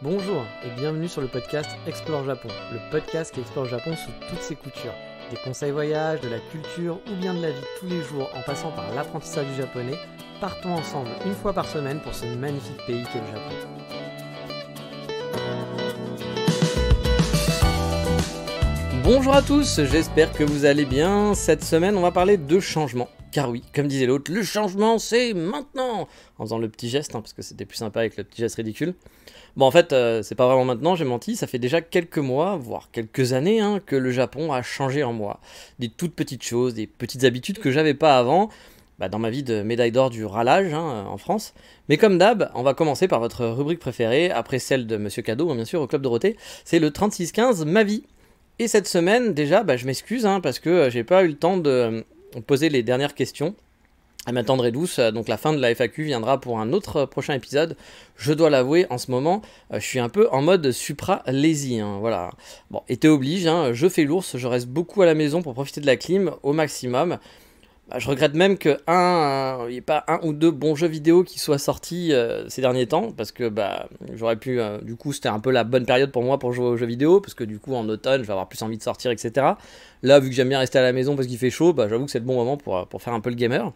Bonjour et bienvenue sur le podcast Explore Japon, le podcast qui explore le Japon sous toutes ses coutures. Des conseils voyages, de la culture ou bien de la vie tous les jours en passant par l'apprentissage du japonais, partons ensemble une fois par semaine pour ce magnifique pays qu'est le Japon. Bonjour à tous, j'espère que vous allez bien. Cette semaine, on va parler de changement. Car oui, comme disait l'autre, le changement c'est maintenant. En faisant le petit geste, parce que c'était plus sympa avec le petit geste ridicule. Bon, en fait, c'est pas vraiment maintenant, j'ai menti, ça fait déjà quelques mois, voire quelques années, que le Japon a changé en moi. Des toutes petites choses, des petites habitudes que j'avais pas avant, dans ma vie de médaille d'or du râlage en France. Mais comme d'hab, on va commencer par votre rubrique préférée, après celle de Monsieur Cadeau, bien sûr, au Club Dorothée, c'est le 3615 Ma Vie. Et cette semaine, déjà, je m'excuse, parce que j'ai pas eu le temps de poser les dernières questions. À ma tendre et douce, donc la fin de la FAQ viendra pour un autre prochain épisode. Je dois l'avouer, en ce moment, je suis un peu en mode supra-lazy, voilà. Bon, été oblige, je fais l'ours, je reste beaucoup à la maison pour profiter de la clim au maximum. Je regrette même qu'il n'y ait pas un ou deux bons jeux vidéo qui soient sortis ces derniers temps, parce que j'aurais pu, du coup c'était un peu la bonne période pour moi pour jouer aux jeux vidéo, parce que du coup en automne je vais avoir plus envie de sortir, etc. Là, vu que j'aime bien rester à la maison parce qu'il fait chaud, j'avoue que c'est le bon moment pour faire un peu le gamer.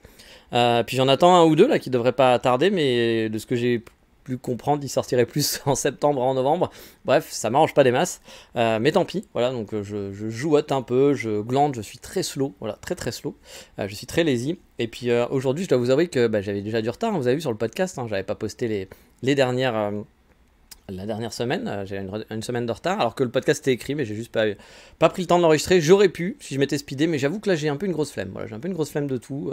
Puis j'en attends un ou deux là qui devraient pas tarder, mais de ce que j'ai pu comprendre, ils sortiraient plus en septembre, en novembre. Bref, ça m'arrange pas des masses, mais tant pis. Voilà, donc je jouote un peu, je glande, je suis très slow, voilà, très très slow. Je suis très lazy. Et puis aujourd'hui, je dois vous avouer que j'avais déjà du retard. Vous avez vu sur le podcast, j'avais pas posté les dernières. La dernière semaine, j'ai une semaine de retard, alors que le podcast était écrit, mais j'ai juste pas pris le temps de l'enregistrer. J'aurais pu, si je m'étais speedé, mais j'avoue que là j'ai un peu une grosse flemme. Voilà, j'ai un peu une grosse flemme de tout,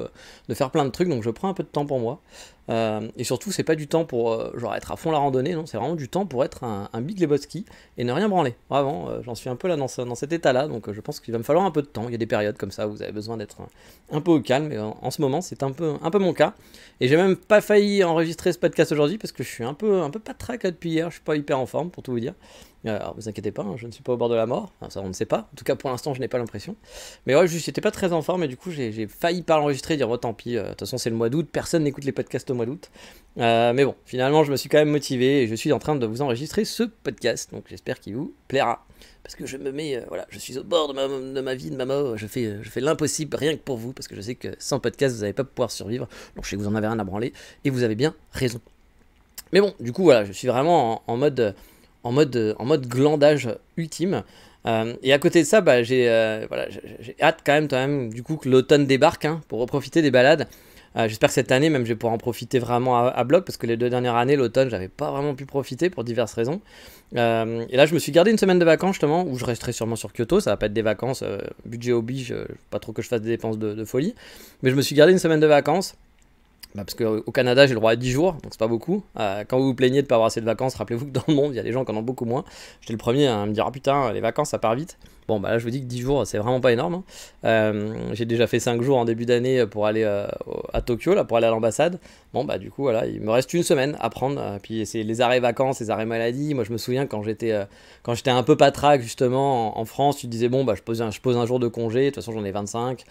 de faire plein de trucs, donc je prends un peu de temps pour moi. Et surtout, c'est pas du temps pour genre être à fond la randonnée, non, c'est vraiment du temps pour être un Big Lebowski et ne rien branler. Vraiment, j'en suis un peu là dans cet état-là, donc je pense qu'il va me falloir un peu de temps. Il y a des périodes comme ça où vous avez besoin d'être un peu au calme, et en ce moment, c'est un peu mon cas. Et j'ai même pas failli enregistrer ce podcast aujourd'hui parce que je suis un peu patraque depuis hier. Je suis pas hyper en forme pour tout vous dire. Alors vous inquiétez pas, je ne suis pas au bord de la mort. Enfin, ça on ne sait pas. En tout cas pour l'instant je n'ai pas l'impression. Mais ouais, j'étais pas très en forme et du coup j'ai failli pas l'enregistrer et dire tant pis. De toute façon c'est le mois d'août, personne n'écoute les podcasts au mois d'août. Mais bon, finalement je me suis quand même motivé et je suis en train de vous enregistrer ce podcast. Donc j'espère qu'il vous plaira. Parce que je me mets, je suis au bord de ma vie, de ma mort, je fais l'impossible rien que pour vous, parce que je sais que sans podcast vous n'allez pas pouvoir survivre, donc je sais que vous en avez rien à branler, et vous avez bien raison. Mais bon, du coup voilà, je suis vraiment en mode glandage ultime, et à côté de ça, j'ai hâte quand même du coup que l'automne débarque, pour profiter des balades. J'espère que cette année même je vais pouvoir en profiter vraiment à bloc, parce que les 2 dernières années, l'automne, j'avais pas vraiment pu profiter pour diverses raisons. Et là je me suis gardé une semaine de vacances justement, où je resterai sûrement sur Kyoto, ça va pas être des vacances, budget oblige, pas trop que je fasse des dépenses de folie, mais je me suis gardé une semaine de vacances. Parce qu'au Canada, j'ai le droit à 10 jours, donc c'est pas beaucoup. Quand vous vous plaignez de pas avoir assez de vacances, rappelez-vous que dans le monde, il y a des gens qui en ont beaucoup moins. J'étais le premier à me dire, putain, les vacances, ça part vite. Bon, là, je vous dis que 10 jours, c'est vraiment pas énorme. J'ai déjà fait 5 jours en début d'année pour aller à Tokyo, là, pour aller à l'ambassade. Bon, du coup, voilà, il me reste une semaine à prendre. Puis c'est les arrêts vacances, les arrêts maladie. Moi, je me souviens quand j'étais un peu patraque, justement, en France, tu te disais, je pose un jour de congé. De toute façon, j'en ai 25,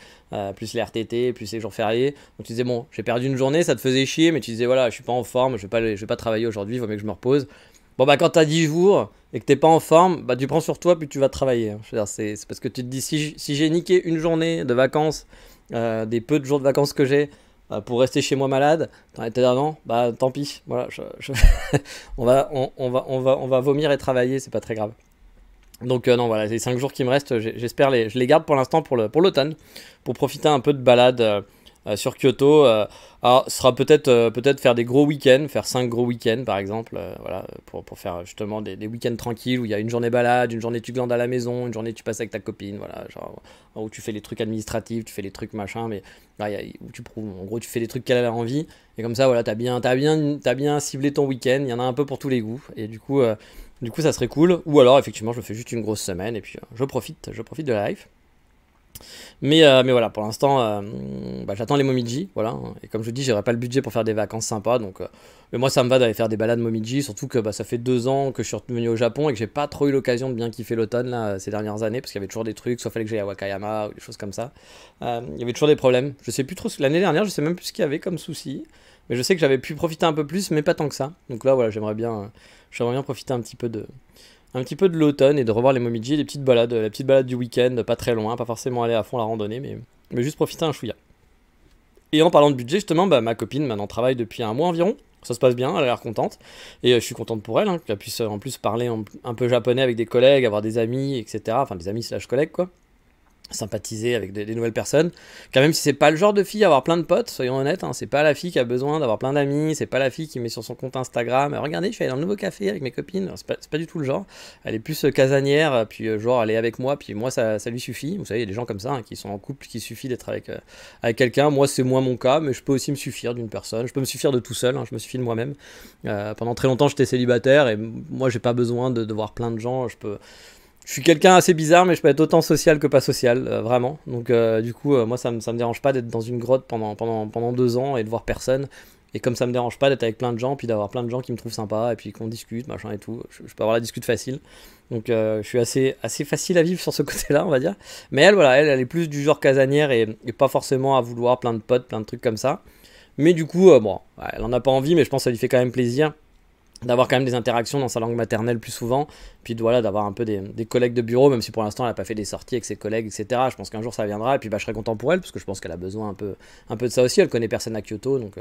plus les RTT, plus les jours fériés. Donc tu disais, j'ai perdu une journée, ça te faisait chier, mais tu disais, voilà, je suis pas en forme, je vais pas travailler aujourd'hui, il vaut mieux que je me repose. Quand t'as 10 jours et que t'es pas en forme, tu prends sur toi puis tu vas travailler. Je veux dire, c'est parce que tu te dis, si j'ai niqué une journée de vacances, des peu de jours de vacances que j'ai, pour rester chez moi malade, t'en étais un an, tant pis. Voilà, on va vomir et travailler, c'est pas très grave. Donc non, voilà, les 5 jours qui me restent, j'espère je les garde pour l'instant pour l'automne, pour profiter un peu de balade sur Kyoto. Alors, ce sera peut-être faire des gros week-ends, faire 5 gros week-ends par exemple, voilà, pour faire justement des week-ends tranquilles où il y a une journée balade, une journée tu glandes à la maison, une journée tu passes avec ta copine, voilà, genre où tu fais les trucs administratifs, tu fais les trucs machin, mais là, en gros tu fais des trucs qu'elle a envie, et comme ça voilà, t'as bien ciblé ton week-end, il y en a un peu pour tous les goûts, et du coup ça serait cool. Ou alors effectivement je fais juste une grosse semaine et puis je profite de la life. Mais voilà, pour l'instant, j'attends les Momiji, voilà. Et comme je dis, j'aurai pas le budget pour faire des vacances sympas, donc. Mais moi, ça me va d'aller faire des balades Momiji, surtout que ça fait 2 ans que je suis revenu au Japon et que j'ai pas trop eu l'occasion de bien kiffer l'automne là ces dernières années, parce qu'il y avait toujours des trucs, soit fallait que j'aille à Wakayama ou des choses comme ça. Il y avait toujours des problèmes. Je sais plus trop. L'année dernière, je sais même plus ce qu'il y avait comme souci. Mais je sais que j'avais pu profiter un peu plus, mais pas tant que ça. Donc là, voilà, j'aimerais bien profiter un petit peu de l'automne et de revoir les Momiji, les petites balades, la petite balade du week-end, pas très loin, pas forcément aller à fond la randonnée, mais juste profiter un chouïa. Et en parlant de budget, justement, bah, ma copine maintenant travaille depuis un mois environ. Ça se passe bien, elle a l'air contente. Et je suis contente pour elle, hein, qu'elle puisse en plus parler un peu japonais avec des collègues, avoir des amis, etc. Enfin, des amis slash collègues, quoi. Sympathiser avec des nouvelles personnes. Car même si c'est pas le genre de fille à avoir plein de potes, soyons honnêtes, hein, c'est pas la fille qui a besoin d'avoir plein d'amis, c'est pas la fille qui met sur son compte Instagram, regardez, je suis allé dans le nouveau café avec mes copines, c'est pas du tout le genre. Elle est plus casanière, puis genre elle est avec moi, puis moi ça lui suffit. Vous savez, il y a des gens comme ça hein, qui sont en couple, qui suffit d'être avec quelqu'un. Moi c'est moins mon cas, mais je peux aussi me suffire d'une personne, je peux me suffire de tout seul, hein, je me suffis de moi-même. Pendant très longtemps j'étais célibataire et moi j'ai pas besoin de voir plein de gens, je suis quelqu'un assez bizarre, mais je peux être autant social que pas social, vraiment. Donc, du coup, moi, ça me dérange pas d'être dans une grotte pendant 2 ans et de voir personne. Et comme ça me dérange pas d'être avec plein de gens, puis d'avoir plein de gens qui me trouvent sympa, et puis qu'on discute, machin et tout. Je peux avoir la discute facile. Donc, je suis assez facile à vivre sur ce côté-là, on va dire. Mais elle, voilà, elle est plus du genre casanière et pas forcément à vouloir plein de potes, plein de trucs comme ça. Mais du coup, bon, elle en a pas envie, mais je pense que ça lui fait quand même plaisir d'avoir quand même des interactions dans sa langue maternelle plus souvent, puis voilà, d'avoir un peu des collègues de bureau, même si pour l'instant elle n'a pas fait des sorties avec ses collègues, etc. Je pense qu'un jour ça viendra, et puis bah, je serai content pour elle, parce que je pense qu'elle a besoin un peu de ça aussi, elle connaît personne à Kyoto, donc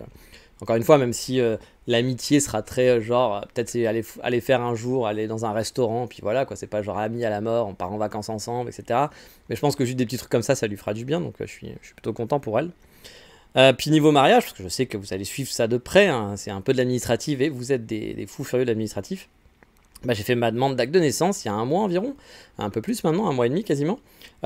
encore une fois, même si l'amitié sera très genre, peut-être c'est aller faire un jour, aller dans un restaurant, puis voilà, quoi, c'est pas genre amis à la mort, on part en vacances ensemble, etc. Mais je pense que juste des petits trucs comme ça lui fera du bien, donc je suis plutôt content pour elle. Puis niveau mariage, parce que je sais que vous allez suivre ça de près, hein, c'est un peu de l'administratif et vous êtes des fous furieux de l'administratif. Bah, j'ai fait ma demande d'acte de naissance il y a un mois environ, un peu plus maintenant, un mois et demi quasiment.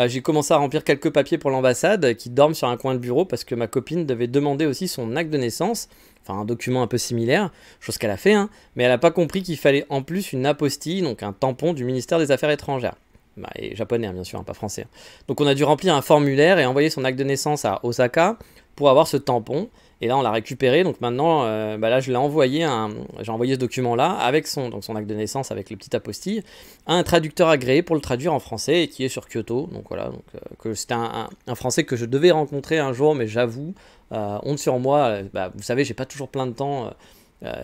J'ai commencé à remplir quelques papiers pour l'ambassade qui dorment sur un coin de bureau parce que ma copine devait demander aussi son acte de naissance, enfin un document un peu similaire, chose qu'elle a fait, hein, mais elle n'a pas compris qu'il fallait en plus une apostille, donc un tampon du ministère des Affaires étrangères. Bah, et japonais, hein, bien sûr, hein, pas français. Donc on a dû remplir un formulaire et envoyer son acte de naissance à Osaka pour avoir ce tampon. Et là, on l'a récupéré. Donc maintenant, bah là, j'ai envoyé ce document-là avec son acte de naissance avec le petit apostille à un traducteur agréé pour le traduire en français et qui est sur Kyoto. Donc voilà, que c'était un français que je devais rencontrer un jour, mais j'avoue, honte sur moi. Bah, vous savez, j'ai pas toujours plein de temps.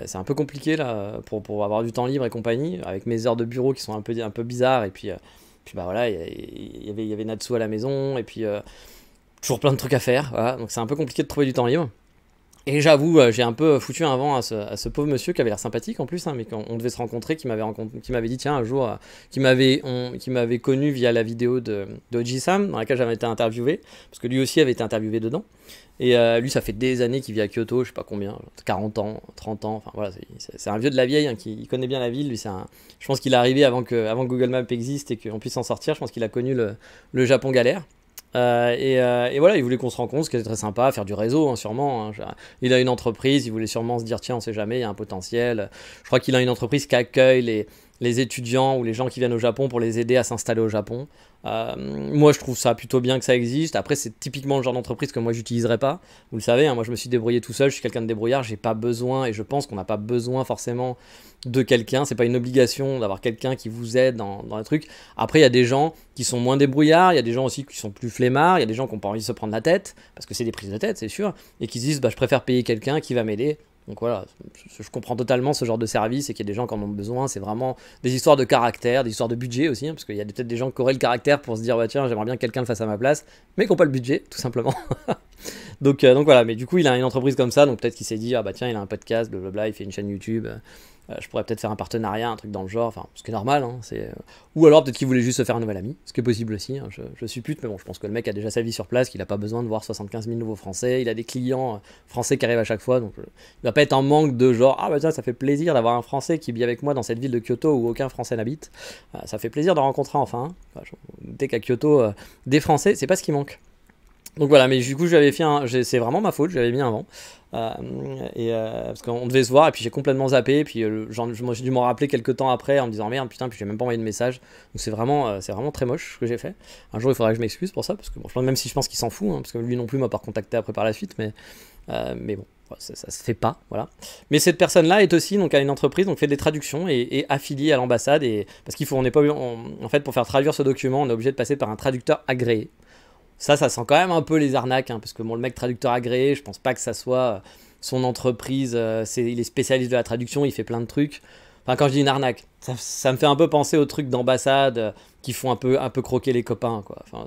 C'est un peu compliqué là pour avoir du temps libre et compagnie, avec mes heures de bureau qui sont un peu bizarres. Et puis bah voilà, il y avait Natsu à la maison et puis toujours plein de trucs à faire. Voilà, donc c'est un peu compliqué de trouver du temps libre. Et j'avoue, j'ai un peu foutu un vent à ce pauvre monsieur qui avait l'air sympathique en plus, hein, mais qu'on devait se rencontrer, qui m'avait dit tiens un jour, qui m'avait connu via la vidéo de Oji-san dans laquelle j'avais été interviewé, parce que lui aussi avait été interviewé dedans. Et lui, ça fait des années qu'il vit à Kyoto, je sais pas combien, 40 ans, 30 ans, enfin voilà, c'est un vieux de la vieille, hein, qui connaît bien la ville. Lui, je pense qu'il est arrivé avant que Google Maps existe et qu'on puisse s'en sortir. Je pense qu'il a connu le Japon galère. Et voilà, il voulait qu'on se rencontre, ce qui était très sympa, faire du réseau, hein, sûrement. Hein. Il a une entreprise, il voulait sûrement se dire tiens, on sait jamais, il y a un potentiel. Je crois qu'il a une entreprise qui accueille les étudiants ou les gens qui viennent au Japon pour les aider à s'installer au Japon. Moi, je trouve ça plutôt bien que ça existe. Après, c'est typiquement le genre d'entreprise que moi, j'utiliserais pas. Vous le savez, hein, moi, je me suis débrouillé tout seul. Je suis quelqu'un de débrouillard. J'ai pas besoin, et je pense qu'on n'a pas besoin forcément de quelqu'un. C'est pas une obligation d'avoir quelqu'un qui vous aide dans les trucs. Après, il y a des gens qui sont moins débrouillards. Il y a des gens aussi qui sont plus flemmards. Il y a des gens qui n'ont pas envie de se prendre la tête parce que c'est des prises de tête, c'est sûr, et qui se disent bah, je préfère payer quelqu'un qui va m'aider. Donc voilà, je comprends totalement ce genre de service et qu'il y a des gens qui en ont besoin. C'est vraiment des histoires de caractère, des histoires de budget aussi, hein, parce qu'il y a peut-être des gens qui auraient le caractère pour se dire bah tiens, j'aimerais bien que quelqu'un le fasse à ma place, mais qui n'ont pas le budget, tout simplement. donc voilà, mais du coup, il a une entreprise comme ça, donc peut-être qu'il s'est dit ah bah tiens, il a un podcast, blablabla, il fait une chaîne YouTube. Je pourrais peut-être faire un partenariat, un truc dans le genre, enfin, ce qui est normal, hein, ou alors peut-être qu'il voulait juste se faire un nouvel ami, ce qui est possible aussi, hein, je suppute, mais bon, je pense que le mec a déjà sa vie sur place, qu'il n'a pas besoin de voir 75 000 nouveaux Français, il a des clients français qui arrivent à chaque fois, donc il va pas être en manque de genre, ah bah tiens, ça fait plaisir d'avoir un Français qui vit avec moi dans cette ville de Kyoto où aucun Français n'habite, ça fait plaisir de rencontrer enfin, dès qu'à Kyoto, des Français, c'est pas ce qui manque. Donc voilà, mais du coup, c'est vraiment ma faute, j'avais mis un vent. Parce qu'on devait se voir, et puis j'ai complètement zappé, et puis j'ai dû m'en rappeler quelques temps après en me disant merde, putain, puis j'ai même pas envoyé de message. Donc c'est vraiment très moche ce que j'ai fait. Un jour, il faudra que je m'excuse pour ça, parce que bon, même si je pense qu'il s'en fout, hein, parce que lui non plus m'a pas recontacté après par la suite, mais bon. Ça se fait pas, voilà. Mais cette personne-là est aussi donc à une entreprise, donc fait des traductions et affiliée à l'ambassade, et parce en fait, pour faire traduire ce document, on est obligé de passer par un traducteur agréé. Ça sent quand même un peu les arnaques, hein, parce que bon, le mec traducteur agréé, je pense pas que ça soit son entreprise, il est spécialiste de la traduction, il fait plein de trucs. Enfin, quand je dis une arnaque, ça me fait un peu penser aux trucs d'ambassade qui font un peu croquer les copains, quoi. Enfin,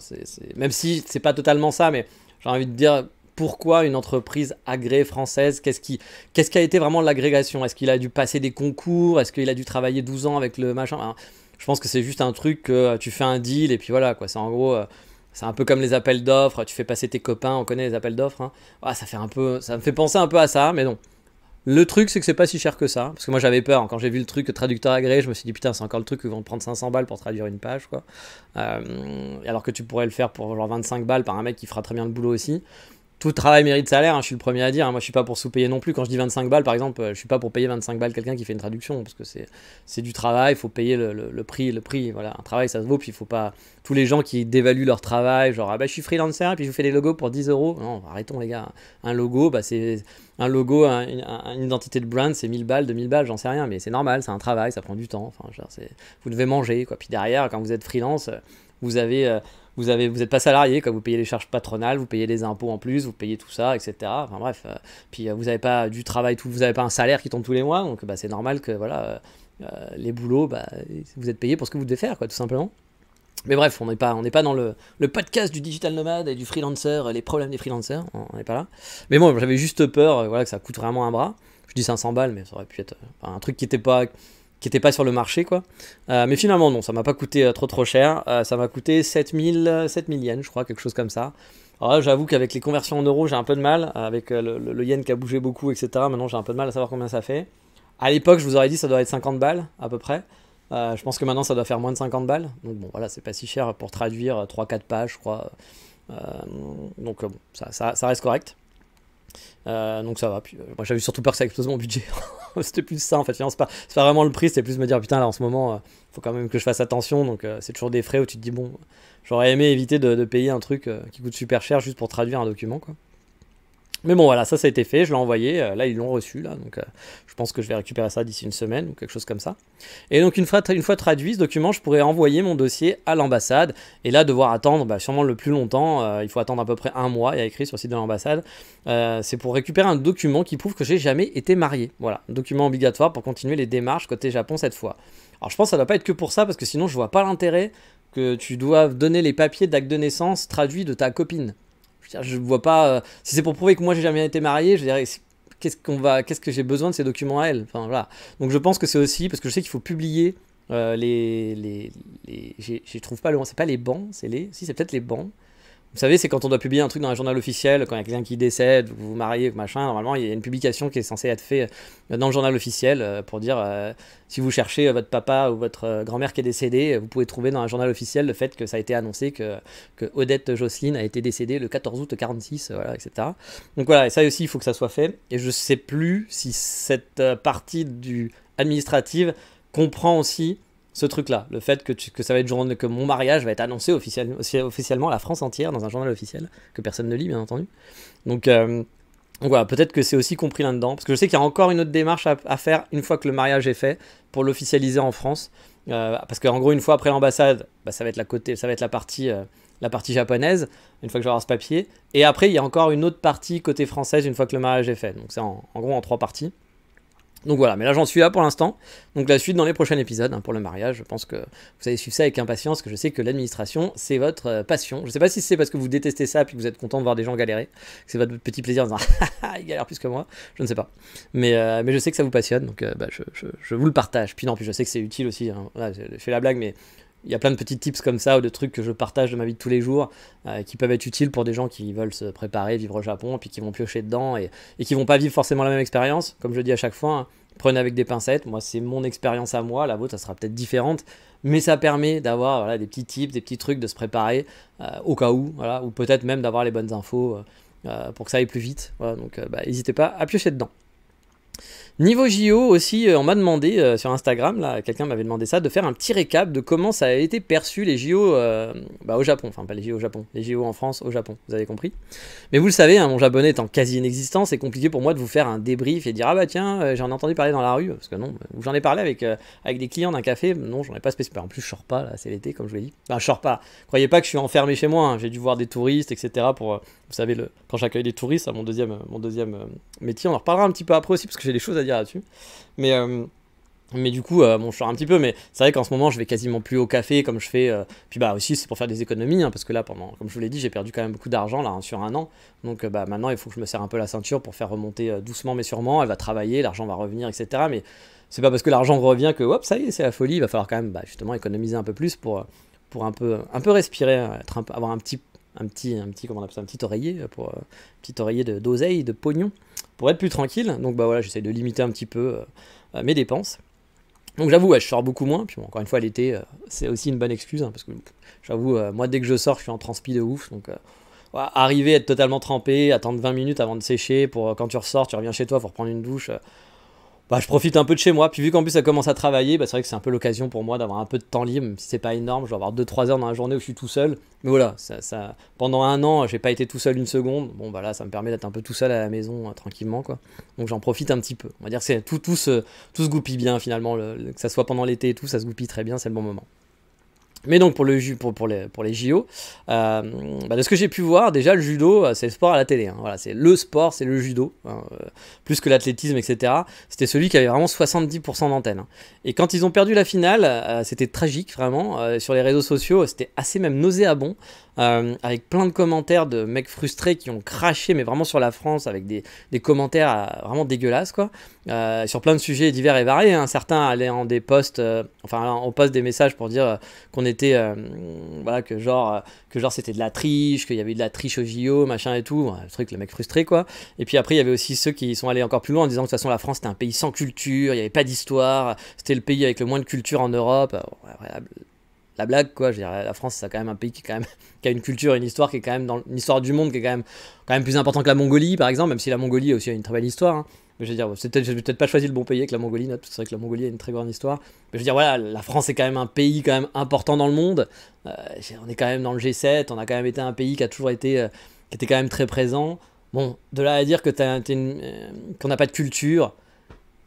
même si c'est pas totalement ça, mais j'ai envie de dire pourquoi une entreprise agréée française, qu'est-ce qui a été vraiment l'agrégation? Est-ce qu'il a dû passer des concours? Est-ce qu'il a dû travailler 12 ans avec le machin? Alors, je pense que c'est juste un truc que tu fais un deal et puis voilà, quoi. C'est en gros, c'est un peu comme les appels d'offres, tu fais passer tes copains, on connaît les appels d'offres, hein. Ah, ça me fait penser un peu à ça, mais non. Le truc, c'est que c'est pas si cher que ça. Parce que moi, j'avais peur. Quand j'ai vu le truc traducteur agréé, je me suis dit, putain, c'est encore le truc où ils vont te prendre 500 balles pour traduire une page, quoi. Alors que tu pourrais le faire pour genre 25 balles par un mec qui fera très bien le boulot aussi. Tout travail mérite salaire, hein, je suis le premier à dire, hein. Moi, je suis pas pour sous-payer non plus. Quand je dis 25 balles, par exemple, je suis pas pour payer 25 balles quelqu'un qui fait une traduction, parce que c'est du travail, il faut payer le prix. Voilà, un travail, ça se vaut, puis il faut pas... Tous les gens qui dévaluent leur travail, genre, ah bah, je suis freelancer, puis je vous fais des logos pour 10 euros. Non, arrêtons, les gars. Un logo, bah, c'est... Un logo, une identité de brand, c'est 1000 balles, 2000 balles, j'en sais rien, mais c'est normal, c'est un travail, ça prend du temps. Enfin, genre, vous devez manger, quoi. Puis derrière, quand vous êtes freelance, vous n'êtes pas salarié, quoi. Vous payez les charges patronales, vous payez des impôts en plus, vous payez tout ça, etc. Enfin bref, puis vous n'avez pas du travail, vous n'avez pas un salaire qui tombe tous les mois, donc bah, c'est normal que voilà, les boulots, bah, vous êtes payé pour ce que vous devez faire, quoi, tout simplement. Mais bref, on n'est pas dans le podcast du digital nomade et du freelancer, les problèmes des freelancers, on n'est pas là. Mais bon, j'avais juste peur voilà, que ça coûte vraiment un bras. Je dis 500 balles, mais ça aurait pu être un truc qui n'était pas sur le marché, quoi. Mais finalement, non, ça m'a pas coûté trop cher. Ça m'a coûté 7000 yens, je crois, quelque chose comme ça. Alors là, j'avoue qu'avec les conversions en euros, j'ai un peu de mal. Avec le yen qui a bougé beaucoup, etc. Maintenant, j'ai un peu de mal à savoir combien ça fait. À l'époque, je vous aurais dit ça doit être 50 balles, à peu près. Je pense que maintenant, ça doit faire moins de 50 balles. Donc bon, voilà, c'est pas si cher pour traduire 3-4 pages, je crois. Donc bon, ça reste correct. Donc ça va. Puis, moi j'avais surtout peur que ça explose mon budget. C'était plus ça en fait. C'est pas vraiment le prix, c'était plus me dire putain là en ce moment faut quand même que je fasse attention. Donc c'est toujours des frais où tu te dis bon, j'aurais aimé éviter de payer un truc qui coûte super cher juste pour traduire un document, quoi. Mais bon voilà, ça a été fait, je l'ai envoyé, là ils l'ont reçu, là, donc je pense que je vais récupérer ça d'ici une semaine ou quelque chose comme ça. Et donc une fois traduit ce document, je pourrais envoyer mon dossier à l'ambassade, et là devoir attendre sûrement le plus longtemps, il faut attendre à peu près un mois, il y a écrit sur le site de l'ambassade, c'est pour récupérer un document qui prouve que j'ai jamais été marié, voilà, un document obligatoire pour continuer les démarches côté Japon cette fois. Alors je pense que ça doit pas être que pour ça, parce que sinon je vois pas l'intérêt que tu doives donner les papiers d'acte de naissance traduits de ta copine. Je vois pas. Si c'est pour prouver que moi j'ai jamais été marié, je dirais qu'est-ce que j'ai besoin de ces documents à elle. Enfin voilà. Donc je pense que c'est aussi parce que je sais qu'il faut publier je trouve pas le nom. C'est pas les bancs, si c'est peut-être les bancs. Vous savez, c'est quand on doit publier un truc dans un journal officiel, quand il y a quelqu'un qui décède, vous vous mariez, machin, normalement il y a une publication qui est censée être faite dans le journal officiel pour dire si vous cherchez votre papa ou votre grand-mère qui est décédée, vous pouvez trouver dans un journal officiel le fait que ça a été annoncé que Odette Jocelyne a été décédée le 14 août 46, voilà, etc. Donc voilà, et ça aussi il faut que ça soit fait, et je sais plus si cette partie administrative comprend aussi ce truc-là, le fait que ça va être que mon mariage va être annoncé officiellement à la France entière dans un journal officiel que personne ne lit, bien entendu. Donc voilà, peut-être que c'est aussi compris là-dedans, parce que je sais qu'il y a encore une autre démarche à faire une fois que le mariage est fait pour l'officialiser en France, parce qu'en gros une fois après l'ambassade, ça va être la partie japonaise une fois que je vais avoir ce papier, et après il y a encore une autre partie côté française une fois que le mariage est fait. Donc c'est en gros en 3 parties. Donc voilà, mais là j'en suis là pour l'instant. Donc la suite dans les prochains épisodes pour le mariage. Je pense que vous allez suivre ça avec impatience, que je sais que l'administration c'est votre passion. Je sais pas si c'est parce que vous détestez ça puis que vous êtes content de voir des gens galérer, que c'est votre petit plaisir en disant ils galèrent plus que moi. Je ne sais pas, mais je sais que ça vous passionne, donc je vous le partage. Puis non, puis je sais que c'est utile aussi, hein. Voilà, je fais la blague, mais il y a plein de petits tips comme ça ou de trucs que je partage de ma vie de tous les jours qui peuvent être utiles pour des gens qui veulent se préparer, vivre au Japon, puis qui vont piocher dedans et qui vont pas vivre forcément la même expérience. Comme je dis à chaque fois, hein, prenez avec des pincettes. Moi, c'est mon expérience à moi. La vôtre, ça sera peut-être différente. Mais ça permet d'avoir des petits tips, des petits trucs, de se préparer au cas où. Voilà, ou peut-être même d'avoir les bonnes infos pour que ça aille plus vite. Voilà, donc, n'hésitez pas à piocher dedans. Niveau JO aussi, on m'a demandé sur Instagram, là, quelqu'un m'avait demandé ça, de faire un petit récap de comment ça a été perçu les JO au Japon. Enfin, pas les JO au Japon, les JO en France au Japon, vous avez compris. Mais vous le savez, hein, mon japonais étant quasi inexistant, c'est compliqué pour moi de vous faire un débrief et dire ah bah tiens, j'en ai entendu parler dans la rue, parce que non, j'en ai parlé avec des clients d'un café, non, j'en ai pas spécifiquement. En plus, je sors pas, là, c'est l'été, comme je vous l'ai dit. Enfin, je sors pas. Croyez pas que je suis enfermé chez moi, hein. J'ai dû voir des touristes, etc. pour, vous savez, quand j'accueille des touristes, mon deuxième métier, on en reparlera un petit peu après aussi, parce que j'ai des choses à dire là-dessus. Mais du coup, bon, je sors un petit peu, mais c'est vrai qu'en ce moment, je vais quasiment plus au café comme je fais. Puis bah aussi, c'est pour faire des économies, hein, parce que là, comme je vous l'ai dit, j'ai perdu quand même beaucoup d'argent là, hein, sur un an. Donc bah maintenant, il faut que je me serre un peu la ceinture pour faire remonter doucement mais sûrement. Elle va travailler, l'argent va revenir, etc. Mais c'est pas parce que l'argent revient que hop, ça y est, c'est la folie. Il va falloir quand même justement économiser un peu plus pour un peu respirer, avoir un petit comment on appelle ça, un petit oreiller petit oreiller d'oseille, de pognon, pour être plus tranquille. Donc bah voilà, j'essaie de limiter un petit peu mes dépenses. Donc j'avoue, ouais, je sors beaucoup moins. Puis bon, encore une fois, l'été, c'est aussi une bonne excuse, hein, parce que j'avoue, moi dès que je sors, je suis en transpi de ouf. Donc ouais, arriver à être totalement trempé, attendre 20 minutes avant de sécher, pour quand tu ressors, tu reviens chez toi pour prendre une douche. Bah, je profite un peu de chez moi, puis vu qu'en plus ça commence à travailler, bah, c'est vrai que c'est un peu l'occasion pour moi d'avoir un peu de temps libre, même si c'est pas énorme, je vais avoir 2-3 heures dans la journée où je suis tout seul. Mais voilà, pendant un an, j'ai pas été tout seul une seconde, bon bah là ça me permet d'être un peu tout seul à la maison, tranquillement quoi. Donc j'en profite un petit peu. On va dire que tout se goupille bien finalement, que ça soit pendant l'été et tout, ça se goupille très bien, c'est le bon moment. Mais donc pour les JO, de ce que j'ai pu voir, déjà le judo, c'est le sport à la télé. Hein. Voilà, c'est le sport, c'est le judo, hein, plus que l'athlétisme, etc. C'était celui qui avait vraiment 70% d'antenne. Hein. Et quand ils ont perdu la finale, c'était tragique vraiment. Sur les réseaux sociaux, c'était assez même nauséabond. Avec plein de commentaires de mecs frustrés qui ont craché, mais vraiment sur la France, avec des commentaires vraiment dégueulasses, quoi. Sur plein de sujets divers et variés. Hein. Certains allaient en des posts, on poste des messages pour dire qu'on était, voilà, que genre c'était de la triche, qu'il y avait eu de la triche au JO, machin et tout. Le truc, le mec frustré, quoi. Et puis après, il y avait aussi ceux qui sont allés encore plus loin en disant que de toute façon, la France c'était un pays sans culture, il n'y avait pas d'histoire, c'était le pays avec le moins de culture en Europe. La blague, quoi. Je veux dire, la France, c'est quand même un pays qui a une culture, une histoire qui est quand même dans une histoire du monde qui est quand même plus important que la Mongolie, par exemple, même si la Mongolie aussi a une très belle histoire. Hein. Mais je veux dire, j'ai peut-être pas choisi le bon pays avec la Mongolie, c'est vrai que la Mongolie a une très grande histoire. Mais je veux dire, voilà, la France est quand même un pays quand même important dans le monde. On est quand même dans le G7, on a quand même été un pays qui a toujours été, qui était quand même très présent. Bon, de là à dire que qu'on n'a pas de culture.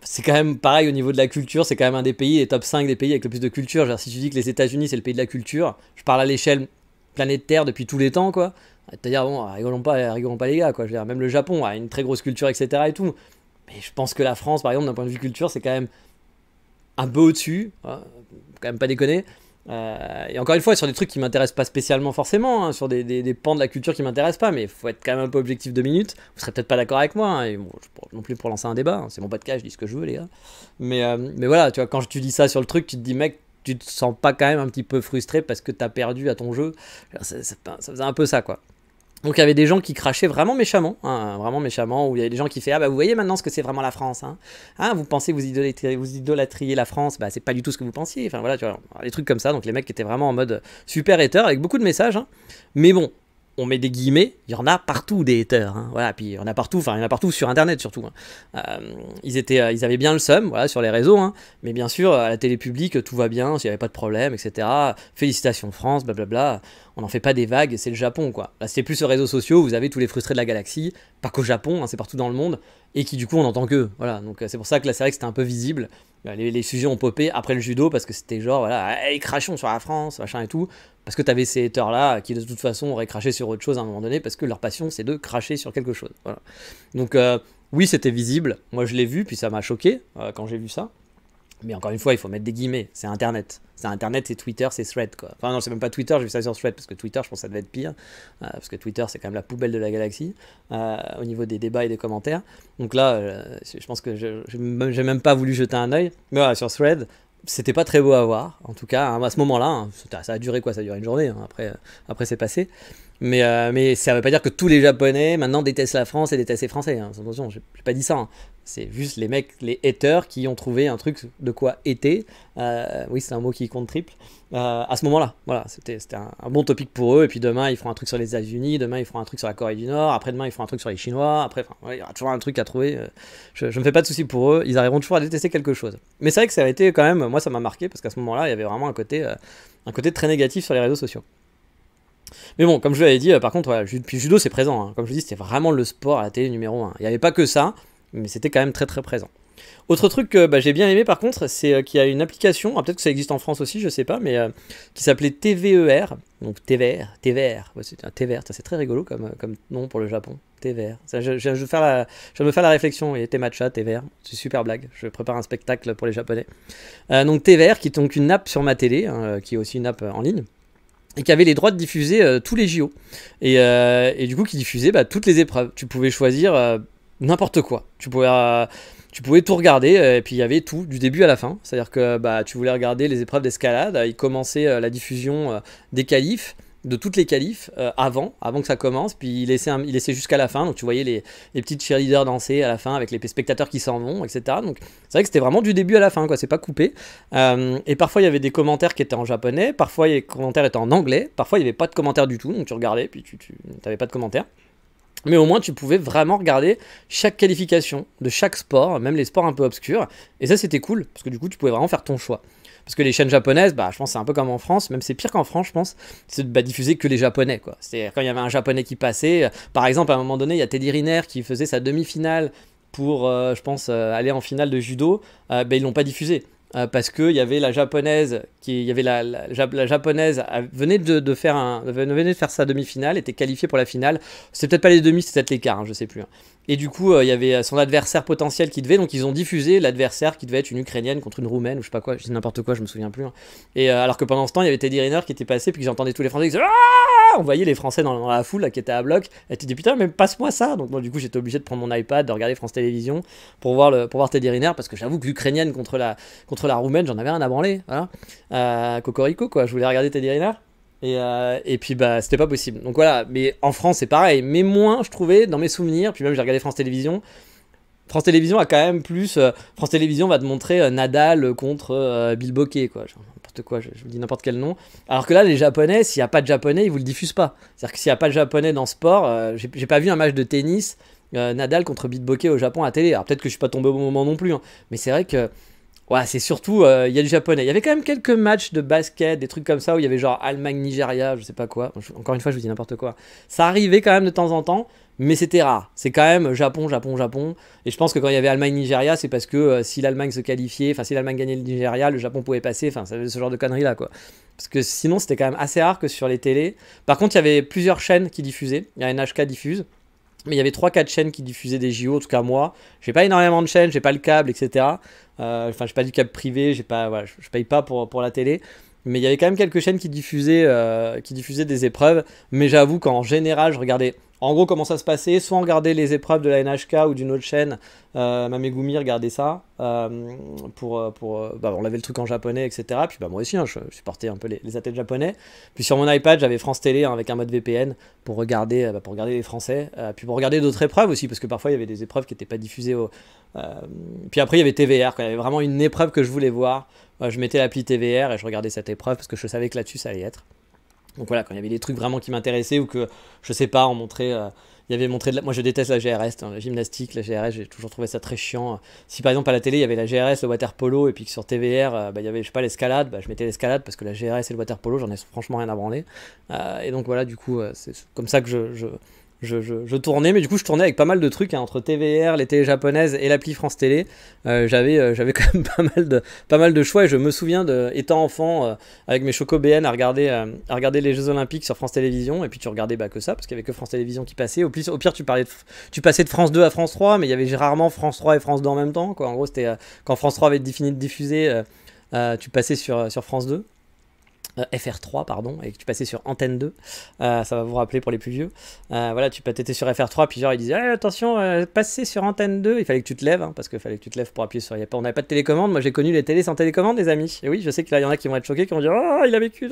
C'est quand même pareil au niveau de la culture, c'est quand même un des pays, les top 5 des pays avec le plus de culture. Genre, si tu dis que les États-Unis c'est le pays de la culture, je parle à l'échelle planète Terre depuis tous les temps, quoi. C'est-à-dire, bon, rigolons pas les gars, quoi. Je veux dire, même le Japon a une très grosse culture, etc. et tout. Mais je pense que la France, par exemple, d'un point de vue culture, c'est quand même un peu au-dessus, hein, quand même pas déconner. Et encore une fois, sur des trucs qui m'intéressent pas spécialement forcément, hein, sur des pans de la culture qui m'intéressent pas, mais il faut être quand même un peu objectif 2 minutes. Vous serez peut-être pas d'accord avec moi, hein, et bon, non plus pour lancer un débat, hein, c'est mon podcast, je dis ce que je veux, les gars. Mais voilà, tu vois, quand tu dis ça sur le truc, tu te dis, mec, tu te sens pas quand même un petit peu frustré parce que t'as perdu à ton jeu. Ça faisait un peu ça, quoi. Donc il y avait des gens qui crachaient vraiment méchamment, où il y avait des gens qui faisaient ah bah vous voyez maintenant ce que c'est vraiment la France, hein. Ah, vous pensez que vous idolâtriez la France, bah c'est pas du tout ce que vous pensiez, enfin voilà, tu vois, des trucs comme ça. Donc les mecs étaient vraiment en mode super hater avec beaucoup de messages, hein. Mais bon, on met des guillemets, il y en a partout des haters, hein. Voilà, puis il y en a partout sur internet surtout, hein. Ils avaient bien le seum, voilà, sur les réseaux, hein. Mais bien sûr à la télé publique tout va bien, s'il n'y avait pas de problème, etc. Félicitations France, blablabla. On n'en fait pas des vagues, c'est le Japon, quoi. Là, c'est plus sur les réseaux sociaux, vous avez tous les frustrés de la galaxie, pas qu'au Japon, hein, c'est partout dans le monde, et qui du coup on n'entend qu'eux. Voilà, donc c'est pour ça que là, c'est vrai que c'était un peu visible. Les sujets ont popé après le judo, parce que c'était genre, voilà, hey, crachons sur la France, machin et tout, parce que t'avais ces haters-là qui de toute façon auraient craché sur autre chose à un moment donné, parce que leur passion c'est de cracher sur quelque chose. Voilà. Donc oui, c'était visible, moi je l'ai vu, puis ça m'a choqué quand j'ai vu ça. Mais encore une fois, il faut mettre des guillemets, c'est Internet. C'est Internet, c'est Twitter, c'est Thread, quoi. Enfin non, c'est même pas Twitter, j'ai vu ça sur Thread, parce que Twitter, je pense que ça devait être pire. Parce que Twitter, c'est quand même la poubelle de la galaxie, au niveau des débats et des commentaires. Donc là, je pense que j'ai même pas voulu jeter un œil. Mais voilà, sur Thread, c'était pas très beau à voir, en tout cas, hein, à ce moment-là. Hein, ça a duré quoi? Ça a duré une journée, hein, après c'est passé. Mais ça veut pas dire que tous les Japonais maintenant détestent la France et détestent les Français. Hein. Attention, j'ai pas dit ça. Hein. C'est juste les mecs, les haters, qui ont trouvé un truc de quoi hater. Oui, c'est un mot qui compte triple. À ce moment-là, voilà, c'était un bon topic pour eux. Et puis demain, ils feront un truc sur les États-Unis. Demain, ils feront un truc sur la Corée du Nord. Après-demain, ils feront un truc sur les Chinois. Après, ouais, il y aura toujours un truc à trouver. Je me fais pas de soucis pour eux. Ils arriveront toujours à détester quelque chose. Mais c'est vrai que ça a été quand même, moi, ça m'a marqué parce qu'à ce moment-là, il y avait vraiment un côté très négatif sur les réseaux sociaux. Mais bon, comme je l'avais dit, par contre, voilà, puis judo c'est présent. Hein. Comme je vous dis, c'était vraiment le sport à la télé numéro 1. Il n'y avait pas que ça, mais c'était quand même très très présent. Autre truc que j'ai bien aimé par contre, c'est qu'il y a une application, peut-être que ça existe en France aussi, je sais pas, mais qui s'appelait TVER. Donc TVR, ouais, c'est un TVR, c'est très rigolo comme nom pour le Japon. TVR. Ça, je viens de me faire la réflexion, et T-Matcha, TVR, c'est une super blague, je prépare un spectacle pour les Japonais. Donc TVR, qui est donc une app sur ma télé, hein, qui est aussi une app en ligne. Et qui avait les droits de diffuser tous les JO. Et du coup, qui diffusait toutes les épreuves. Tu pouvais choisir n'importe quoi. Tu pouvais tout regarder, et puis il y avait tout, du début à la fin. C'est-à-dire que tu voulais regarder les épreuves d'escalade, il commençait la diffusion des qualifs, de toutes les qualifs, avant que ça commence, puis il laissait jusqu'à la fin, donc tu voyais les petites cheerleaders danser à la fin avec les spectateurs qui s'en vont, etc. Donc c'est vrai que c'était vraiment du début à la fin, quoi, c'est pas coupé. Et parfois il y avait des commentaires qui étaient en japonais, parfois les commentaires étaient en anglais, parfois il n'y avait pas de commentaires du tout, donc tu regardais, puis tu n'avais pas de commentaires. Mais au moins, tu pouvais vraiment regarder chaque qualification de chaque sport, même les sports un peu obscurs. Et ça, c'était cool, parce que du coup, tu pouvais vraiment faire ton choix. Parce que les chaînes japonaises, je pense que c'est un peu comme en France, même c'est pire qu'en France, je pense, c'est de diffuser que les Japonais, quoi. C'est quand il y avait un Japonais qui passait, par exemple, à un moment donné, il y a Teddy Riner qui faisait sa demi-finale pour, je pense, aller en finale de judo, ils l'ont pas diffusé. Parce qu'il y avait la japonaise, la japonaise venait de faire sa demi-finale, était qualifiée pour la finale. C'est peut-être pas les demi, c'est peut-être les quarts, je sais plus. Hein. Et du coup, il y avait son adversaire potentiel qui devait, donc ils ont diffusé l'adversaire qui devait être une Ukrainienne contre une Roumaine ou je sais pas quoi, je dis n'importe quoi, je me souviens plus. Hein. Et alors que pendant ce temps, il y avait Teddy Riner qui était passé, puis j'entendais tous les Français qui disaient ah, on voyait les Français dans la foule là, qui étaient à bloc. Et tu dis putain, mais passe-moi ça. Donc moi, du coup, j'étais obligé de prendre mon iPad, de regarder France Télévisions pour voir Teddy Riner, parce que j'avoue que l'Ukrainienne contre la Roumaine, j'en avais rien à branler. Voilà. Cocorico, quoi. Je voulais regarder Teddy Riner. Et puis c'était pas possible. Donc voilà, mais en France c'est pareil, mais moins je trouvais dans mes souvenirs, puis même j'ai regardé France Télévisions. France Télévisions a quand même plus. France Télévisions va te montrer Nadal contre Bill Bokeh, quoi. Genre, n'importe quoi, je vous dis n'importe quel nom. Alors que là, les Japonais, s'il n'y a pas de Japonais, ils vous le diffusent pas. C'est-à-dire que s'il n'y a pas de Japonais dans ce sport, j'ai pas vu un match de tennis Nadal contre Bill Bokeh au Japon à télé. Alors peut-être que je suis pas tombé au bon moment non plus, hein. Mais c'est vrai que. Ouais, c'est surtout, il y a du japonais. Il y avait quand même quelques matchs de basket, des trucs comme ça, où il y avait genre Allemagne-Nigeria, je sais pas quoi. Encore une fois, je vous dis n'importe quoi. Ça arrivait quand même de temps en temps, mais c'était rare. C'est quand même Japon, Japon, Japon. Et je pense que quand il y avait Allemagne-Nigeria, c'est parce que si l'Allemagne se qualifiait, enfin si l'Allemagne gagnait le Nigeria, le Japon pouvait passer, enfin ce genre de conneries là, quoi. Parce que sinon, c'était quand même assez rare que sur les télés. Par contre, il y avait plusieurs chaînes qui diffusaient. Il y a NHK diffuse. Mais il y avait 3-4 chaînes qui diffusaient des JO, en tout cas moi. J'ai pas énormément de chaînes, j'ai pas le câble, etc. Enfin, j'ai pas du câble privé, voilà, je paye pas pour la télé. Mais il y avait quand même quelques chaînes qui diffusaient des épreuves. Mais j'avoue qu'en général, je regardais en gros comment ça se passait. Soit on regardait les épreuves de la NHK ou d'une autre chaîne. Mamegumi regardait ça. On avait le truc en japonais, etc. Puis moi aussi, hein, je supportais un peu les athlètes japonais. Puis sur mon iPad, j'avais France Télé, hein, avec un mode VPN pour regarder les Français. Puis pour regarder d'autres épreuves aussi, parce que parfois il y avait des épreuves qui n'étaient pas diffusées. Puis après, il y avait TVR, quand il y avait vraiment une épreuve que je voulais voir. Je mettais l'appli TVR et je regardais cette épreuve parce que je savais que là-dessus ça allait être. Donc voilà, quand il y avait des trucs vraiment qui m'intéressaient ou que, je sais pas, on montrait. Il y avait montré moi je déteste la GRS, hein, la gymnastique, la GRS, j'ai toujours trouvé ça très chiant. Si par exemple à la télé il y avait la GRS, le water polo, et puis que sur TVR il y avait, je sais pas, l'escalade, je mettais l'escalade parce que la GRS et le water polo, j'en ai franchement rien à branler. Et donc voilà, du coup, c'est comme ça que je tournais, mais du coup je tournais avec pas mal de trucs, hein, entre TVR, les télés japonaises et l'appli France Télé. J'avais quand même pas mal de choix, et je me souviens étant enfant avec mes chocobn à regarder les Jeux Olympiques sur France Télévisions, et puis tu regardais que ça parce qu'il y avait que France Télévisions qui passait. Au pire tu passais de France 2 à France 3, mais il y avait rarement France 3 et France 2 en même temps, quoi. En gros c'était quand France 3 avait fini de diffuser, tu passais sur France 2. FR3 pardon, et que tu passais sur Antenne 2, ça va vous rappeler pour les plus vieux, voilà, tu étais sur FR3, puis genre ils disaient attention, passez sur Antenne 2, il fallait que tu te lèves, hein, parce qu'il fallait que tu te lèves pour appuyer sur, on n'avait pas de télécommande, moi j'ai connu les télés sans télécommande les amis, et oui je sais que là il y en a qui vont être choqués, qui vont dire oh il a vécu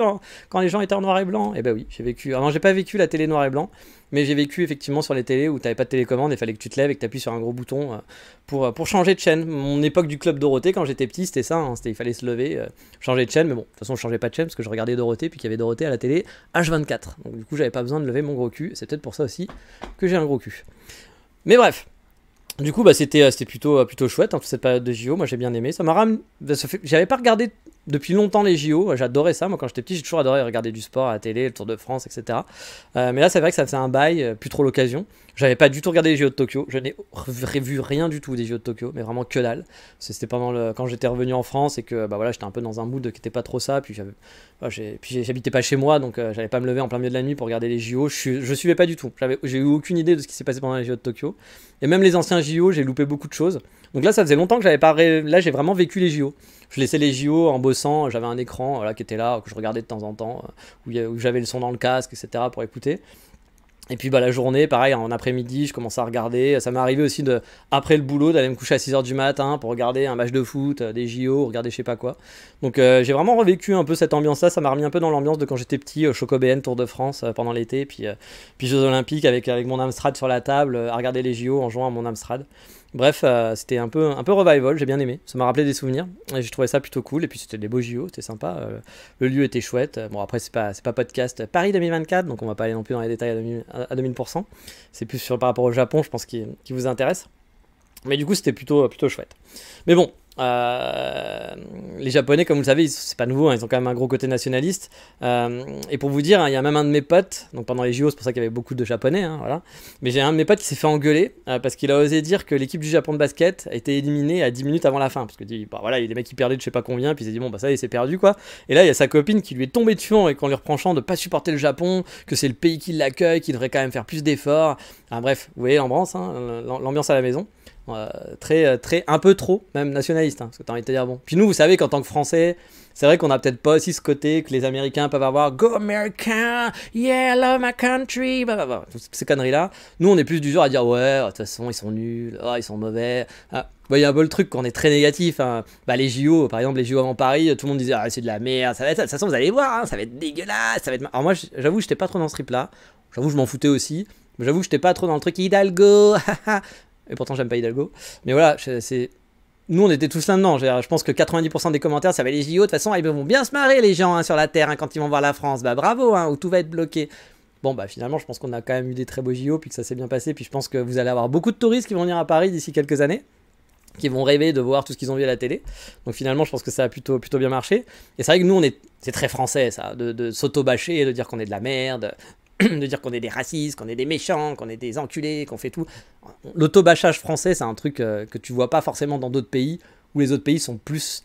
quand les gens étaient en noir et blanc, et ben oui, j'ai vécu, alors non j'ai pas vécu la télé noir et blanc, mais j'ai vécu effectivement sur les télés où t'avais pas de télécommande, et il fallait que tu te lèves et que tu appuies sur un gros bouton pour changer de chaîne. Mon époque du Club Dorothée quand j'étais petit c'était ça, hein, il fallait se lever, changer de chaîne, mais bon de toute façon je changeais pas de chaîne parce que je regardais Dorothée, puis qu'il y avait Dorothée à la télé H24, donc du coup j'avais pas besoin de lever mon gros cul, c'est peut-être pour ça aussi que j'ai un gros cul. Mais bref, du coup bah, c'était plutôt chouette hein, toute cette période de JO, moi j'ai bien aimé, ça m'a ramené, j'avais pas regardé depuis longtemps les JO, j'adorais ça, moi quand j'étais petit j'ai toujours adoré regarder du sport à la télé, le Tour de France, etc. Mais là c'est vrai que ça faisait un bail, plus trop l'occasion. J'avais pas du tout regardé les JO de Tokyo, je n'ai vu rien du tout des JO de Tokyo, mais vraiment que dalle. C'était pendant quand j'étais revenu en France et que bah voilà, j'étais un peu dans un mood qui était pas trop ça, puis j'habitais pas chez moi, donc j'allais pas me lever en plein milieu de la nuit pour regarder les JO, je suivais pas du tout, j'ai eu aucune idée de ce qui s'est passé pendant les JO de Tokyo, et même les anciens JO, j'ai loupé beaucoup de choses. Donc là ça faisait longtemps que j'avais pas, là j'ai vraiment vécu les JO. Je laissais les JO en bossant, j'avais un écran voilà, qui était là, que je regardais de temps en temps, où j'avais le son dans le casque, etc. pour écouter. Et puis bah, la journée, pareil, en après-midi, je commençais à regarder. Ça m'est arrivé aussi, après le boulot, d'aller me coucher à 6h du matin pour regarder un match de foot, des JO, regarder je sais pas quoi. Donc j'ai vraiment revécu un peu cette ambiance-là. Ça m'a remis un peu dans l'ambiance de quand j'étais petit, Chocobn, Tour de France pendant l'été, puis Jeux Olympiques avec mon Amstrad sur la table, à regarder les JO en jouant à mon Amstrad. Bref, c'était un peu revival, j'ai bien aimé. Ça m'a rappelé des souvenirs et j'ai trouvé ça plutôt cool. Et puis c'était des beaux JO, c'était sympa. Le lieu était chouette. Bon, après, c'est pas podcast Paris 2024, donc on va pas aller non plus dans les détails à 2000%. C'est plus par rapport au Japon, je pense, qui vous intéresse. Mais du coup, c'était plutôt chouette. Mais bon, les Japonais, comme vous le savez, c'est pas nouveau, hein, ils ont quand même un gros côté nationaliste. Et pour vous dire, hein, il y a même un de mes potes, donc pendant les JO, c'est pour ça qu'il y avait beaucoup de Japonais, hein, voilà. Mais j'ai un de mes potes qui s'est fait engueuler parce qu'il a osé dire que l'équipe du Japon de basket a été éliminée à 10 minutes avant la fin. Parce que bah, voilà, il y a des mecs qui perdaient de je sais pas combien, puis il s'est dit bon, bah ça, il s'est perdu quoi. Et là, il y a sa copine qui lui est tombée dessus et qu'en lui reprochant de pas supporter le Japon, que c'est le pays qui l'accueille, qui devrait quand même faire plus d'efforts. Bref, vous voyez l'ambiance, hein, l'ambiance à la maison. Un peu trop même nationaliste, hein, parce que t'as envie de te dire bon. Puis nous, vous savez qu'en tant que Français, c'est vrai qu'on a peut-être pas aussi ce côté que les Américains peuvent avoir. Go American, yeah, I love my country, bah. Toutes ces conneries là. Nous, on est plus du genre à dire ouais, de toute façon ils sont nuls, ils sont mauvais. Il y a un peu le truc qu'on est très négatif. Hein. Bah, les JO, par exemple, les JO avant Paris, tout le monde disait c'est de la merde, ça va être, de toute façon vous allez voir, hein, ça va être dégueulasse, ça va être. Alors moi, j'avoue, j'étais pas trop dans ce trip là. J'avoue, je m'en foutais aussi. Mais j'avoue, j'étais pas trop dans le truc Hidalgo. Et pourtant j'aime pas Hidalgo. Mais voilà, nous on était tous là-dedans. Je pense que 90% des commentaires ça va les JO. De toute façon ils vont bien se marrer les gens hein, sur la Terre hein, quand ils vont voir la France. Bah bravo, hein, où tout va être bloqué. Bon bah finalement je pense qu'on a quand même eu des très beaux JO puis que ça s'est bien passé. Puis je pense que vous allez avoir beaucoup de touristes qui vont venir à Paris d'ici quelques années, qui vont rêver de voir tout ce qu'ils ont vu à la télé. Donc finalement je pense que ça a plutôt bien marché. Et c'est vrai que nous c'est très français ça, de s'auto-bâcher et de dire qu'on est de la merde. De dire qu'on est des racistes, qu'on est des méchants, qu'on est des enculés, qu'on fait tout. L'auto-bâchage français, c'est un truc que tu vois pas forcément dans d'autres pays, où les autres pays sont plus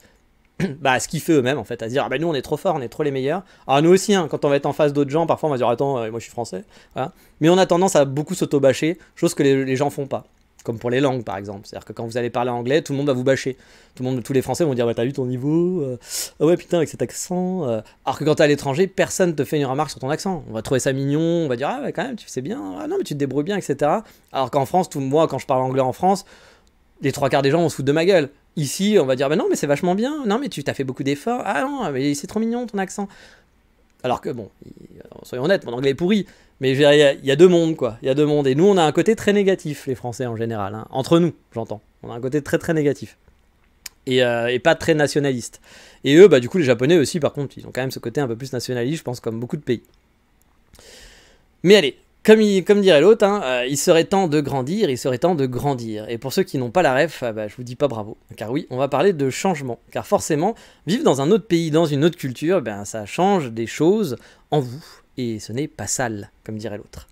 à ce qu'ils font eux-mêmes, en fait, à se dire ah ben nous on est trop forts, on est trop les meilleurs. Alors nous aussi, hein, quand on va être en face d'autres gens, parfois on va dire attends, moi je suis français. Voilà. Mais on a tendance à beaucoup s'auto-bâcher, chose que les gens font pas. Comme pour les langues par exemple, c'est-à-dire que quand vous allez parler anglais, tout le monde va vous bâcher. Tous les Français vont dire ouais t'as vu ton niveau, ah ouais putain avec cet accent. Alors que quand t'es à l'étranger, personne te fait une remarque sur ton accent. On va trouver ça mignon, on va dire ah ouais quand même tu sais bien, ah non mais tu te débrouilles bien, etc. Alors qu'en France, moi quand je parle anglais en France, les trois quarts des gens on se fout de ma gueule. Ici on va dire bah non mais c'est vachement bien, non mais tu t'as fait beaucoup d'efforts, ah non mais c'est trop mignon ton accent. Alors que bon, soyons honnêtes, mon anglais est pourri. Mais il y a deux mondes, quoi. Il y a deux mondes. Et nous, on a un côté très négatif, les Français en général. Hein. Entre nous, j'entends. On a un côté très très négatif. Et pas très nationaliste. Et eux, bah du coup, les Japonais aussi, par contre, ils ont quand même ce côté un peu plus nationaliste, je pense, comme beaucoup de pays. Mais allez, comme dirait l'autre, hein, il serait temps de grandir, il serait temps de grandir. Et pour ceux qui n'ont pas la ref, bah, je vous dis pas bravo. Car oui, on va parler de changement. Car forcément, vivre dans un autre pays, dans une autre culture, ben, ça change des choses en vous. Et ce n'est pas sale, comme dirait l'autre.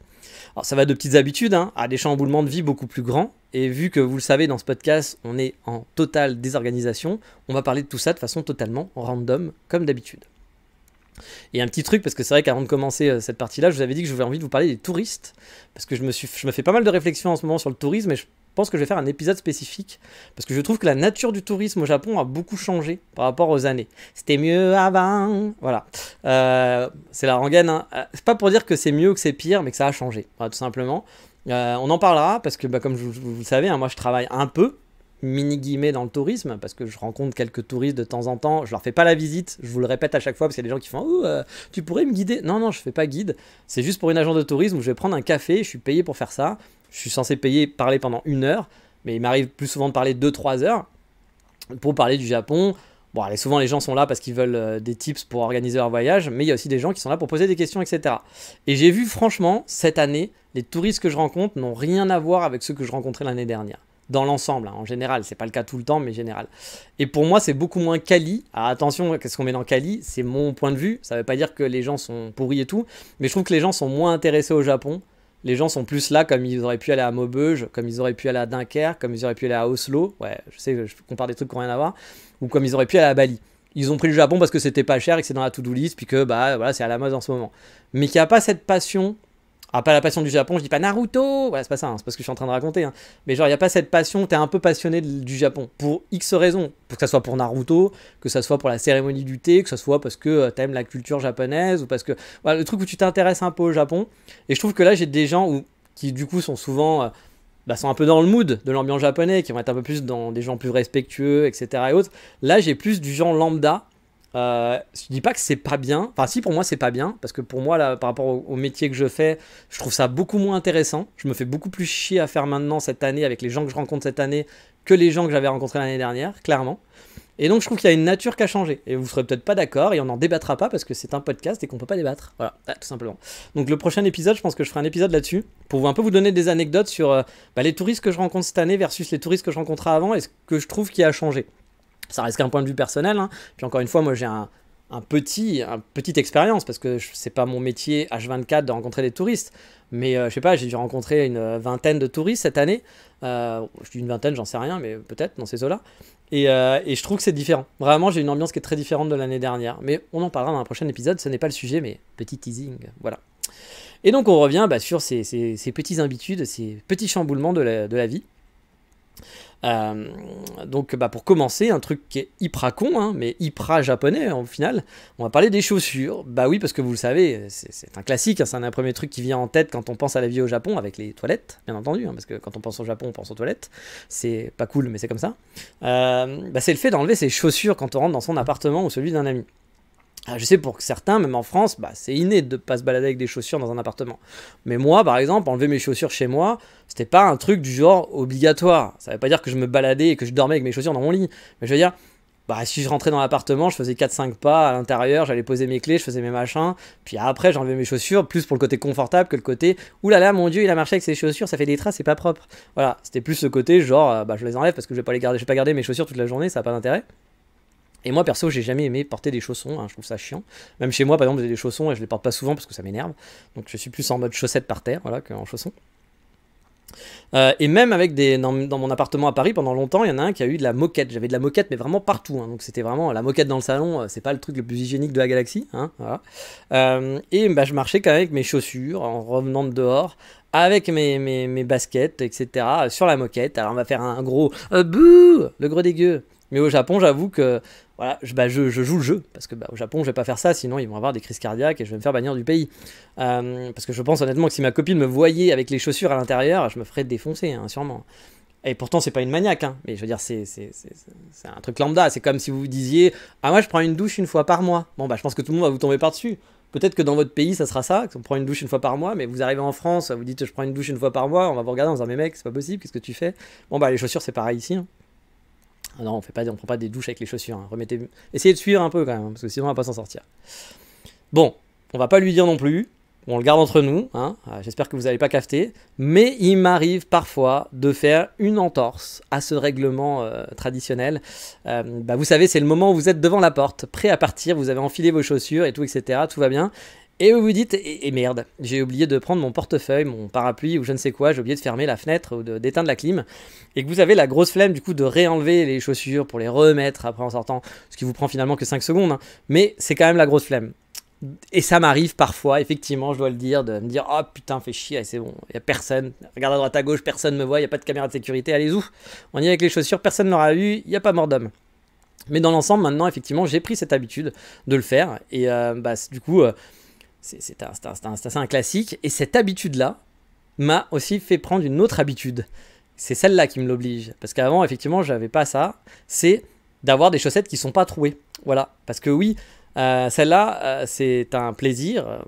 Alors ça va de petites habitudes, hein, à des chamboulements de vie beaucoup plus grands. Et vu que vous le savez, dans ce podcast, on est en totale désorganisation, on va parler de tout ça de façon totalement random, comme d'habitude. Et un petit truc, parce que c'est vrai qu'avant de commencer cette partie-là, je vous avais dit que j'avais envie de vous parler des touristes, parce que je me fais pas mal de réflexions en ce moment sur le tourisme, et pense que je vais faire un épisode spécifique parce que je trouve que la nature du tourisme au Japon a beaucoup changé par rapport aux années. C'était mieux avant. Voilà. C'est la rengaine. Hein. C'est pas pour dire que c'est mieux ou que c'est pire, mais que ça a changé, voilà, tout simplement. On en parlera parce que, comme vous le savez, hein, moi je travaille un peu, mini guillemets, dans le tourisme parce que je rencontre quelques touristes de temps en temps. Je leur fais pas la visite, je vous le répète à chaque fois parce qu'il y a des gens qui font oh, tu pourrais me guider. Non, je fais pas guide. C'est juste pour une agence de tourisme où je vais prendre un café, je suis payé pour faire ça. Je suis censé parler pendant 1 heure, mais il m'arrive plus souvent de parler 2-3 heures pour parler du Japon. Bon, allez, souvent les gens sont là parce qu'ils veulent des tips pour organiser leur voyage, mais il y a aussi des gens qui sont là pour poser des questions, etc. Et j'ai vu franchement, cette année, les touristes que je rencontre n'ont rien à voir avec ceux que je rencontrais l'année dernière. Dans l'ensemble, hein, en général, c'est pas le cas tout le temps, mais général. Et pour moi, c'est beaucoup moins quali. Alors attention, qu'est-ce qu'on met dans quali? C'est mon point de vue. Ça veut pas dire que les gens sont pourris et tout, mais je trouve que les gens sont moins intéressés au Japon. Les gens sont plus là comme ils auraient pu aller à Maubeuge, comme ils auraient pu aller à Dunkerque, comme ils auraient pu aller à Oslo. Ouais, je sais, je compare des trucs qui n'ont rien à voir. Ou comme ils auraient pu aller à Bali. Ils ont pris le Japon parce que c'était pas cher et que c'est dans la to-do list, puis que voilà, c'est à la mode en ce moment. Mais qu'il n'y a pas cette passion. Ah, pas la passion du Japon, je dis pas Naruto, voilà, c'est pas ça, hein, c'est pas ce que je suis en train de raconter. Hein. Mais genre, il n'y a pas cette passion, t'es un peu passionné du Japon, pour X raisons. Que ça soit pour Naruto, que ça soit pour la cérémonie du thé, que ça soit parce que t'aimes la culture japonaise, ou parce que. Voilà, le truc où tu t'intéresses un peu au Japon. Et je trouve que là, j'ai des gens qui, du coup, sont souvent. Sont un peu dans le mood de l'ambiance japonais, qui vont être un peu plus dans des gens plus respectueux, etc. et autres. Là, j'ai plus du genre lambda. Je dis pas que c'est pas bien, enfin si, pour moi c'est pas bien, parce que pour moi là, par rapport au métier que je fais, je trouve ça beaucoup moins intéressant. Je me fais beaucoup plus chier à faire maintenant cette année avec les gens que je rencontre cette année que les gens que j'avais rencontrés l'année dernière, clairement. Et donc je trouve qu'il y a une nature qui a changé, et vous serez peut-être pas d'accord, et on n'en débattra pas parce que c'est un podcast et qu'on peut pas débattre, voilà, tout simplement. Donc le prochain épisode, je pense que je ferai un épisode là-dessus pour un peu vous donner des anecdotes sur les touristes que je rencontre cette année versus les touristes que je rencontrais avant et ce que je trouve qui a changé. Ça reste qu'un point de vue personnel, hein. Puis encore une fois, moi j'ai un petite expérience parce que c'est pas mon métier H24 de rencontrer des touristes, mais je sais pas, j'ai dû rencontrer une vingtaine de touristes cette année. Je dis une vingtaine, j'en sais rien, mais peut-être dans ces eaux-là. Et je trouve que c'est différent. Vraiment, j'ai une ambiance qui est très différente de l'année dernière. Mais on en parlera dans un prochain épisode, ce n'est pas le sujet, mais petit teasing, voilà. Et donc on revient sur ces petites habitudes, ces petits chamboulements de la vie. Donc pour commencer, un truc qui est hyper con, hein, mais hyper japonais au final, on va parler des chaussures. Bah oui, parce que vous le savez, c'est un classique, hein, c'est un des premiers trucs qui vient en tête quand on pense à la vie au Japon, avec les toilettes, bien entendu, hein, parce que quand on pense au Japon, on pense aux toilettes. C'est pas cool, mais c'est comme ça. C'est le fait d'enlever ses chaussures quand on rentre dans son appartement ou celui d'un ami. Je sais pour certains, même en France, c'est inné de ne pas se balader avec des chaussures dans un appartement. Mais moi, par exemple, enlever mes chaussures chez moi, c'était pas un truc du genre obligatoire. Ça veut pas dire que je me baladais et que je dormais avec mes chaussures dans mon lit. Mais je veux dire, si je rentrais dans l'appartement, je faisais 4-5 pas à l'intérieur, j'allais poser mes clés, je faisais mes machins. Puis après, j'enlevais mes chaussures, plus pour le côté confortable que le côté « Ouh là là, mon Dieu, il a marché avec ses chaussures, ça fait des traces, c'est pas propre. » Voilà, c'était plus ce côté genre je les enlève parce que je vais pas les garder, je vais pas garder mes chaussures toute la journée, ça n'a pas d'intérêt. Et moi perso, j'ai jamais aimé porter des chaussons, hein, je trouve ça chiant. Même chez moi, par exemple, j'ai des chaussons et je les porte pas souvent parce que ça m'énerve. Donc je suis plus en mode chaussettes par terre, voilà, qu'en chaussons. Et même avec dans mon appartement à Paris, pendant longtemps, il y en a un qui a eu de la moquette. J'avais de la moquette, mais vraiment partout. Hein. Donc c'était vraiment la moquette dans le salon, c'est pas le truc le plus hygiénique de la galaxie. Hein, voilà. Et je marchais quand même avec mes chaussures en revenant de dehors, avec mes baskets, etc. sur la moquette. Alors on va faire un gros bouh, le gros dégueu. Mais au Japon, j'avoue que voilà, je joue le jeu, parce que au Japon, je vais pas faire ça, sinon ils vont avoir des crises cardiaques et je vais me faire bannir du pays. Parce que je pense honnêtement que si ma copine me voyait avec les chaussures à l'intérieur, je me ferais défoncer, hein, sûrement. Et pourtant, c'est pas une maniaque, hein, mais je veux dire, c'est un truc lambda. C'est comme si vous vous disiez « Ah, moi, je prends une douche une fois par mois. » Bon, je pense que tout le monde va vous tomber par-dessus. Peut-être que dans votre pays, ça sera ça, qu'on prend une douche une fois par mois, mais vous arrivez en France, vous dites « Je prends une douche une fois par mois », on va vous regarder en disant « Mais mec, c'est pas possible, qu'est-ce que tu fais ?» Bon, les chaussures, c'est pareil ici, hein. Ah non, on prend pas des douches avec les chaussures. Hein. Essayez de suivre un peu quand même, parce que sinon on va pas s'en sortir. Bon, on va pas lui dire non plus. On le garde entre nous. Hein. J'espère que vous n'allez pas cafeter. Mais il m'arrive parfois de faire une entorse à ce règlement traditionnel. Vous savez, c'est le moment où vous êtes devant la porte, prêt à partir. Vous avez enfilé vos chaussures et tout, etc. Tout va bien. Et vous vous dites, et merde, j'ai oublié de prendre mon portefeuille, mon parapluie ou je ne sais quoi, j'ai oublié de fermer la fenêtre ou d'éteindre la clim, et que vous avez la grosse flemme du coup de réenlever les chaussures pour les remettre après en sortant, ce qui vous prend finalement que 5 secondes, hein. Mais c'est quand même la grosse flemme. Et ça m'arrive parfois, effectivement, je dois le dire, de me dire oh putain, fais chier, c'est bon, il n'y a personne. Regarde à droite à gauche, personne ne me voit, il n'y a pas de caméra de sécurité, allez où on y est avec les chaussures, personne n'aura vu, il n'y a pas mort d'homme. Mais dans l'ensemble, maintenant, effectivement, j'ai pris cette habitude de le faire. Et du coup, c'est assez un classique. Et cette habitude-là m'a aussi fait prendre une autre habitude. C'est celle-là qui me l'oblige. Parce qu'avant, effectivement, je n'avais pas ça. C'est d'avoir des chaussettes qui ne sont pas trouées. Voilà. Parce que oui, celle-là, c'est un plaisir.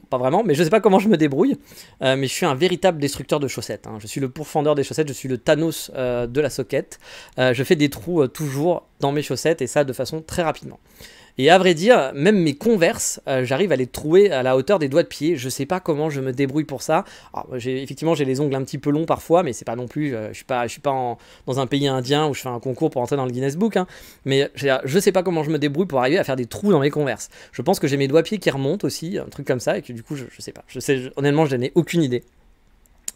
Pas vraiment, mais je ne sais pas comment je me débrouille. Mais je suis un véritable destructeur de chaussettes. Hein. Je suis le pourfendeur des chaussettes. Je suis le Thanos de la soquette. Je fais des trous toujours dans mes chaussettes et ça de façon très rapidement. Et à vrai dire, même mes Converse, j'arrive à les trouver à la hauteur des doigts de pied. Je sais pas comment je me débrouille pour ça. Alors, effectivement, j'ai les ongles un petit peu longs parfois, mais c'est pas non plus. Je suis pas dans un pays indien où je fais un concours pour entrer dans le Guinness Book. Hein, mais je sais pas comment je me débrouille pour arriver à faire des trous dans mes Converse. Je pense que j'ai mes doigts pieds qui remontent aussi, un truc comme ça, et que du coup, je sais pas. Honnêtement, je n'en ai aucune idée.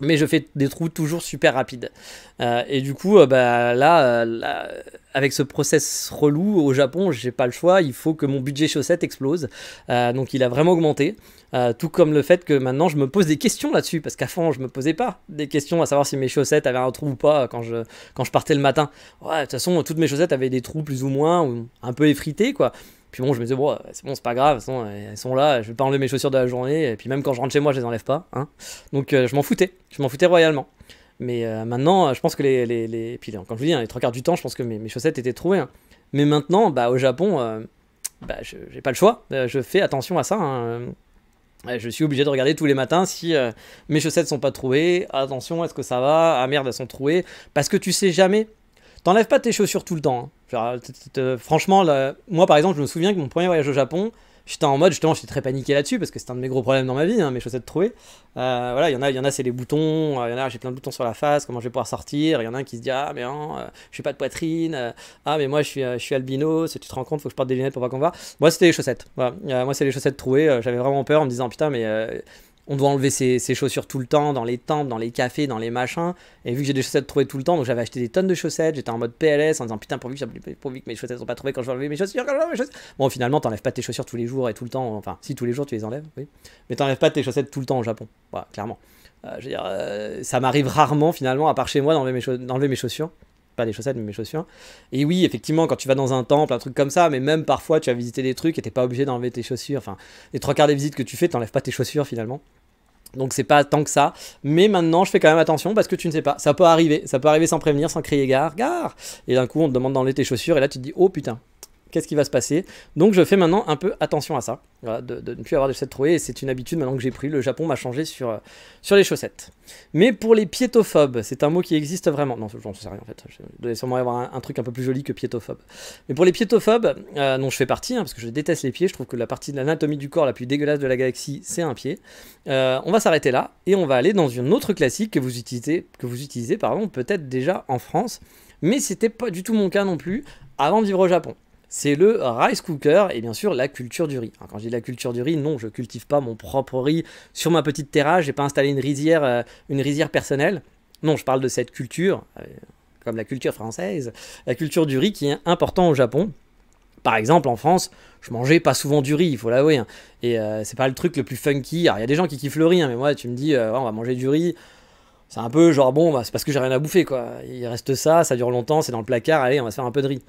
Mais je fais des trous toujours super rapides. Et du coup, là, avec ce process relou au Japon, j'ai pas le choix. Il faut que mon budget chaussettes explose. Donc il a vraiment augmenté. Tout comme le fait que maintenant je me pose des questions là-dessus. Parce qu'avant, je me posais pas des questions à savoir si mes chaussettes avaient un trou ou pas quand je partais le matin. Ouais, de toute façon, toutes mes chaussettes avaient des trous plus ou moins, ou un peu effrités, quoi. Puis bon, je me disais, bon, c'est bon, c'est pas grave, elles sont là, je vais pas enlever mes chaussures de la journée, et puis même quand je rentre chez moi, je les enlève pas. Hein. Donc je m'en foutais royalement. Mais maintenant, je pense que puis quand je vous dis, hein, les 3 quarts du temps, je pense que mes chaussettes étaient trouvées. Hein. Mais maintenant, au Japon, j'ai pas le choix, je fais attention à ça. Hein. Je suis obligé de regarder tous les matins si mes chaussettes sont pas trouées. Attention, est-ce que ça va? Ah merde, elles sont trouées. Parce que tu sais jamais. T'enlèves pas tes chaussures tout le temps. Hein. Franchement, moi par exemple, je me souviens que mon premier voyage au Japon, j'étais en mode, justement, j'étais très paniqué là-dessus parce que c'est un de mes gros problèmes dans ma vie, hein, mes chaussettes trouées. Voilà, il y en a c'est les boutons, il y en a, j'ai plein de boutons sur la face, comment je vais pouvoir sortir. Il y en a un qui se dit, ah, mais non, je suis pas de poitrine, ah, mais moi je suis albino, si tu te rends compte, faut que je porte des lunettes pour pas qu'on voit. Moi, c'était les chaussettes. Voilà. Moi, c'est les chaussettes trouées. J'avais vraiment peur en me disant, putain, mais. On doit enlever ses chaussures tout le temps, dans les temples, dans les cafés, dans les machins. Et vu que j'ai des chaussettes trouvées tout le temps, donc j'avais acheté des tonnes de chaussettes. J'étais en mode PLS en disant putain, pourvu que mes chaussettes sont pas trouvées quand je vais enlever mes chaussures. Bon, finalement, t'enlèves pas tes chaussures tous les jours et tout le temps. Enfin, si tous les jours tu les enlèves, oui. Mais t'enlèves pas tes chaussettes tout le temps au Japon. Voilà, clairement. Je veux dire, ça m'arrive rarement finalement, à part chez moi, d'enlever mes chaussures. Pas des chaussettes, mais mes chaussures. Et oui, effectivement, quand tu vas dans un temple, un truc comme ça, mais même parfois tu vas visiter des trucs et t'es pas obligé d'enlever tes chaussures. Enfin, les 3 quarts des visites que tu fais, t'enlèves pas tes chaussures finalement. Donc c'est pas tant que ça, mais maintenant je fais quand même attention parce que tu ne sais pas, ça peut arriver sans prévenir, sans crier gare, gare. Et d'un coup on te demande d'enlever tes chaussures et là tu te dis oh putain, qu'est-ce qui va se passer? Donc je fais maintenant un peu attention à ça, voilà, de ne plus avoir de chaussettes trouées et c'est une habitude maintenant que j'ai pris. Le Japon m'a changé sur les chaussettes. Mais pour les piétophobes, c'est un mot qui existe vraiment. Non, j'en sais rien en fait. Je devais sûrement avoir un truc un peu plus joli que piétophobe. Mais pour les piétophobes, dont je fais partie, hein, parce que je déteste les pieds, je trouve que la partie de l'anatomie du corps la plus dégueulasse de la galaxie, c'est un pied. On va s'arrêter là et on va aller dans une autre classique que vous utilisez peut-être déjà en France, mais c'était pas du tout mon cas non plus avant de vivre au Japon. C'est le rice cooker et bien sûr la culture du riz. Alors, quand je dis la culture du riz, non, je cultive pas mon propre riz sur ma petite terrasse, j'ai pas installé une rizière personnelle. Non, je parle de cette culture, comme la culture française, la culture du riz qui est important au Japon. Par exemple, en France, je mangeais pas souvent du riz, il faut l'avouer. Hein. Et c'est pas le truc le plus funky. Alors, il y a des gens qui kiffent le riz, hein, mais moi, tu me dis, ouais, on va manger du riz. C'est un peu genre, bon, c'est parce que j'ai rien à bouffer, quoi. Il reste ça dure longtemps, c'est dans le placard, allez, on va se faire un peu de riz.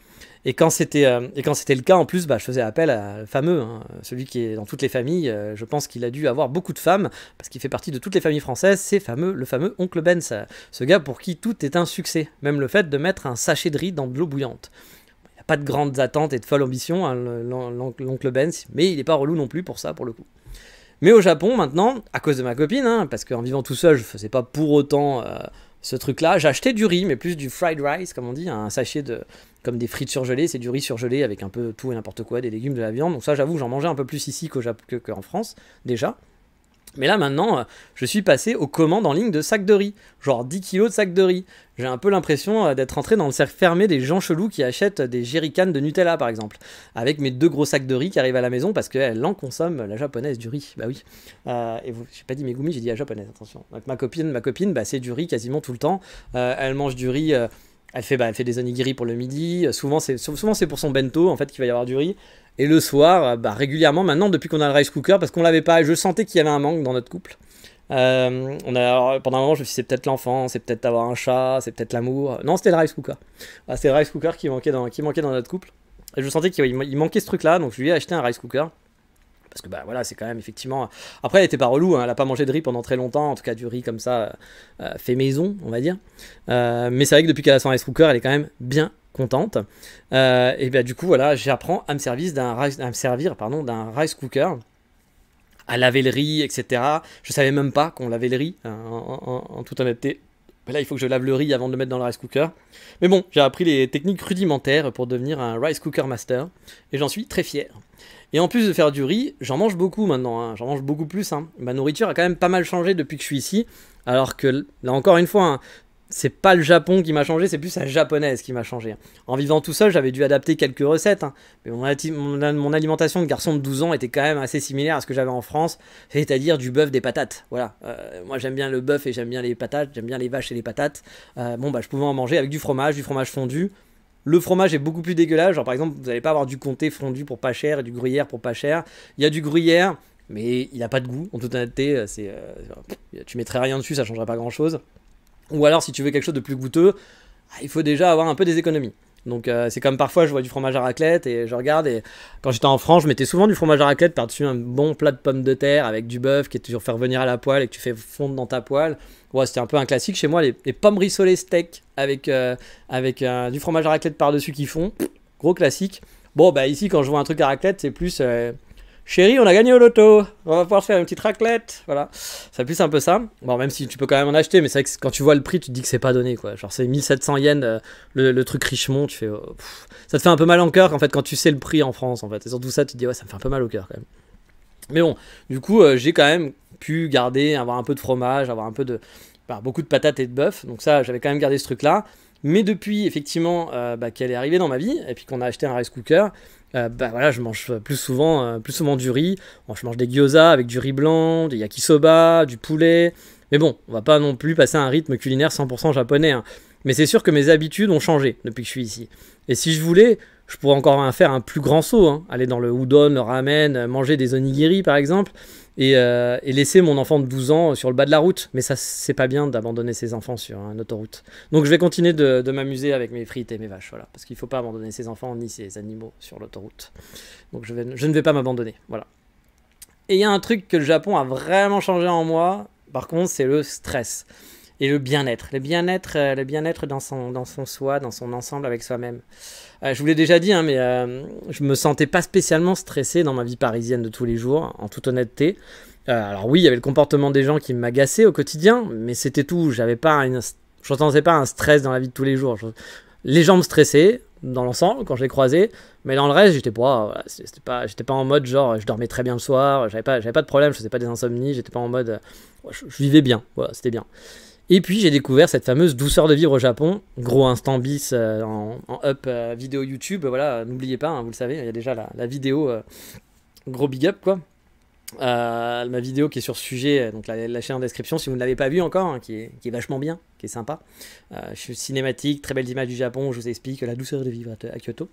Et quand c'était le cas, en plus, je faisais appel à le fameux, hein, celui qui est dans toutes les familles. Je pense qu'il a dû avoir beaucoup de femmes, parce qu'il fait partie de toutes les familles françaises, c'est le fameux oncle Ben, ce gars pour qui tout est un succès. Même le fait de mettre un sachet de riz dans de l'eau bouillante. Il n'y a pas de grandes attentes et de folles ambitions, hein, l'oncle Ben, mais il n'est pas relou non plus pour ça, pour le coup. Mais au Japon, maintenant, à cause de ma copine, hein, parce qu'en vivant tout seul, je faisais pas pour autant ce truc-là, j'achetais du riz, mais plus du fried rice, comme on dit, un sachet comme des frites surgelées, c'est du riz surgelé avec un peu tout et n'importe quoi, des légumes, de la viande. Donc ça, j'avoue, j'en mangeais un peu plus ici qu'en France, déjà. Mais là, maintenant, je suis passé aux commandes en ligne de sacs de riz. Genre 10 kilos de sacs de riz. J'ai un peu l'impression d'être entré dans le cercle fermé des gens chelous qui achètent des jerrycans de Nutella, par exemple. Avec mes 2 gros sacs de riz qui arrivent à la maison parce qu'elle en consomme, la japonaise, du riz. Bah oui. Et j'ai pas dit Megumi, j'ai dit la japonaise, attention. Donc ma copine, c'est du riz quasiment tout le temps. Elle mange du riz... Elle fait des onigiri pour le midi. Souvent c'est pour son bento en fait qu'il va y avoir du riz. Et le soir, bah, régulièrement, maintenant, depuis qu'on a le rice cooker, parce qu'on l'avait pas, et je sentais qu'il y avait un manque dans notre couple. Alors, pendant un moment, je me suis dit, c'est peut-être l'enfant, c'est peut-être avoir un chat, c'est peut-être l'amour. Non, c'était le rice cooker. Voilà, c'était le rice cooker qui manquait dans notre couple. Et je sentais qu'il manquait ce truc-là, donc je lui ai acheté un rice cooker. Parce que bah voilà, c'est quand même effectivement. Après, elle était pas relou, hein, elle a pas mangé de riz pendant très longtemps, en tout cas du riz comme ça, fait maison, on va dire. Mais c'est vrai que depuis qu'elle a son rice cooker, elle est quand même bien contente. Et bah du coup, voilà, j'apprends à me servir d'un rice cooker, à laver le riz, etc. Je savais même pas qu'on lavait le riz, en toute honnêteté. Là, il faut que je lave le riz avant de le mettre dans le rice cooker. Mais bon, j'ai appris les techniques rudimentaires pour devenir un rice cooker master. Et j'en suis très fier. Et en plus de faire du riz, j'en mange beaucoup maintenant. Hein. J'en mange beaucoup plus. Hein. Ma nourriture a quand même pas mal changé depuis que je suis ici. Alors que, là encore une fois, hein, c'est pas le Japon qui m'a changé, c'est plus la japonaise qui m'a changé. En vivant tout seul, j'avais dû adapter quelques recettes. Hein. Mais mon alimentation de garçon de 12 ans était quand même assez similaire à ce que j'avais en France. C'est-à-dire du bœuf, des patates. Voilà. Moi, j'aime bien le bœuf et j'aime bien les patates. J'aime bien les vaches et les patates. Bon, bah, je pouvais en manger avec du fromage fondu. Le fromage est beaucoup plus dégueulasse. Genre, par exemple, vous n'allez pas avoir du comté fondu pour pas cher et du gruyère pour pas cher. Il y a du gruyère, mais il n'a pas de goût. En toute honnêteté, tu mettrais rien dessus, ça changerait pas grand-chose. Ou alors, si tu veux quelque chose de plus goûteux, il faut déjà avoir un peu des économies. Donc, c'est comme parfois, je vois du fromage à raclette et je regarde. Et quand j'étais en France, je mettais souvent du fromage à raclette par-dessus un bon plat de pommes de terre avec du bœuf qui est toujours fait revenir à la poêle et que tu fais fondre dans ta poêle. Ouais, c'était un peu un classique chez moi, les pommes rissolées steak avec du fromage à raclette par-dessus qui fond. Gros classique. Bon, bah ici, quand je vois un truc à raclette, c'est plus chérie, on a gagné au loto, on va pouvoir se faire une petite raclette. Voilà, c'est plus un peu ça. Bon, même si tu peux quand même en acheter, mais c'est vrai que quand tu vois le prix, tu te dis que c'est pas donné, quoi. Genre, c'est 1700 yens le truc Richemont, tu fais. Ça te fait un peu mal en cœur, en fait, quand tu sais le prix en France, en fait. Et surtout ça, tu te dis, ouais, ça me fait un peu mal au cœur, quand même. Mais bon, du coup, j'ai quand même pu garder, avoir un peu de fromage, avoir un peu de. Beaucoup de patates et de bœuf. Donc, ça, j'avais quand même gardé ce truc-là. Mais depuis, effectivement, qu'elle est arrivée dans ma vie, et puis qu'on a acheté un rice cooker, voilà, je mange plus souvent du riz. Bon, je mange des gyoza avec du riz blanc, des yakisoba, du poulet. Mais bon, on va pas non plus passer à un rythme culinaire 100% japonais. Hein. Mais c'est sûr que mes habitudes ont changé depuis que je suis ici. Et si je voulais, je pourrais encore faire un plus grand saut. Hein. Aller dans le udon, le ramen, manger des onigiri par exemple. Et laisser mon enfant de 12 ans sur le bas de la route. Mais ça, c'est pas bien d'abandonner ses enfants sur une autoroute. Donc je vais continuer de m'amuser avec mes frites et mes vaches. Voilà, parce qu'il ne faut pas abandonner ses enfants ni ses animaux sur l'autoroute. Donc je ne vais pas m'abandonner. Voilà. Et il y a un truc que le Japon a vraiment changé en moi, par contre, c'est le stress. Et le bien-être. Le bien-être dans son soi, dans son ensemble avec soi-même. Je vous l'ai déjà dit, hein, mais je me sentais pas spécialement stressé dans ma vie parisienne de tous les jours, en toute honnêteté. Alors oui, il y avait le comportement des gens qui m'agaçait au quotidien, mais c'était tout. Je ressentais pas un stress dans la vie de tous les jours. Les gens me stressaient dans l'ensemble quand je les croisais, mais dans le reste, j'étais pas en mode genre je dormais très bien le soir, j'avais pas de problème, je faisais pas des insomnies, j'étais pas en mode je vivais bien, voilà, c'était bien. Et puis j'ai découvert cette fameuse douceur de vivre au Japon, gros instant bis en up vidéo YouTube, voilà, n'oubliez pas, hein, vous le savez, il y a déjà la vidéo, gros big up quoi. Ma vidéo qui est sur ce sujet, donc la chaîne en description si vous ne l'avez pas vue encore, hein, qui est vachement bien, qui est sympa. Je suis cinématique, très belles images du Japon, je vous explique la douceur de vivre à Kyoto.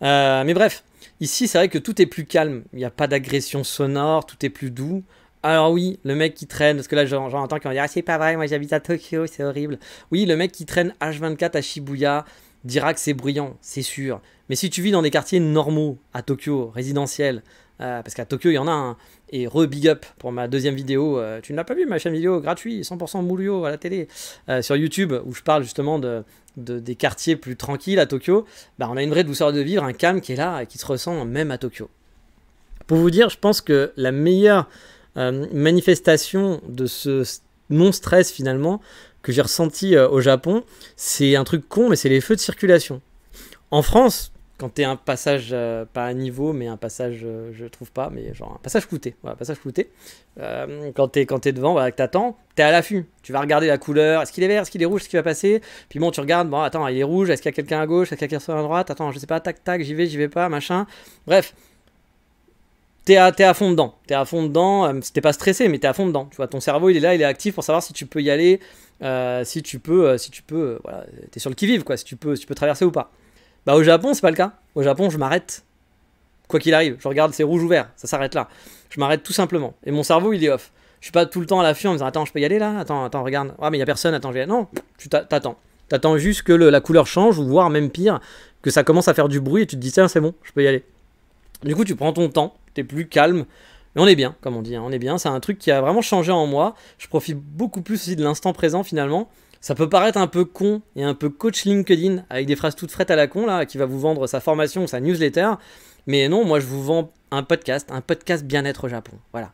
Mais bref, ici c'est vrai que tout est plus calme, il n'y a pas d'agression sonore, tout est plus doux. Alors oui, le mec qui traîne, parce que là j'en entends qui vont dire ah c'est pas vrai, moi j'habite à Tokyo, c'est horrible. Oui, le mec qui traîne H24 à Shibuya dira que c'est bruyant, c'est sûr. Mais si tu vis dans des quartiers normaux à Tokyo, résidentiels, parce qu'à Tokyo il y en a un, et big up pour ma deuxième vidéo, tu ne l'as pas vu ma chaîne vidéo gratuit, 100% Moulio à la télé, sur YouTube, où je parle justement des quartiers plus tranquilles à Tokyo, bah, on a une vraie douceur de vivre, un calme qui est là et qui se ressent même à Tokyo. Pour vous dire, je pense que la meilleure manifestation de ce non-stress finalement que j'ai ressenti au Japon, c'est un truc con, mais c'est les feux de circulation. En France, quand t'es un passage, pas à niveau, mais un passage, je trouve pas, mais genre un passage flouté, voilà, passage flouté. Quand t'es devant, voilà, que t'attends, t'es à l'affût. Tu vas regarder la couleur, est-ce qu'il est vert, est-ce qu'il est rouge, est-ce qu'il va passer. Puis bon, tu regardes, bon, attends, il est rouge, est-ce qu'il y a quelqu'un à gauche, est-ce qu'il y a quelqu'un à droite, attends, je sais pas, tac, tac, j'y vais pas, machin. Bref. T'es à fond dedans, t'es pas stressé, mais t'es à fond dedans. Tu vois, ton cerveau, il est là, il est actif pour savoir si tu peux y aller, si tu peux, voilà, t'es sur le qui-vive, quoi, si tu peux traverser ou pas. Bah, au Japon, c'est pas le cas. Au Japon, je m'arrête. quoi qu'il arrive. Je regarde, c'est rouge ou vert, ça s'arrête là. Je m'arrête tout simplement. Et mon cerveau, il est off. Je suis pas tout le temps à l'affût en me disant attends, je peux y aller là? Attends, regarde. Ah, mais il y a personne, attends, je vais. Non, tu t'attends. T'attends juste que la couleur change, ou voire même pire, que ça commence à faire du bruit et tu te dis tiens, c'est bon, je peux y aller. Du coup, tu prends ton temps, t'es plus calme. Et on est bien, comme on dit, hein, on est bien. C'est un truc qui a vraiment changé en moi. Je profite beaucoup plus aussi de l'instant présent finalement. Ça peut paraître un peu con et un peu coach LinkedIn avec des phrases toutes frettes à la con là, qui va vous vendre sa formation ou sa newsletter. Mais non, moi je vous vends un podcast bien-être au Japon. Voilà.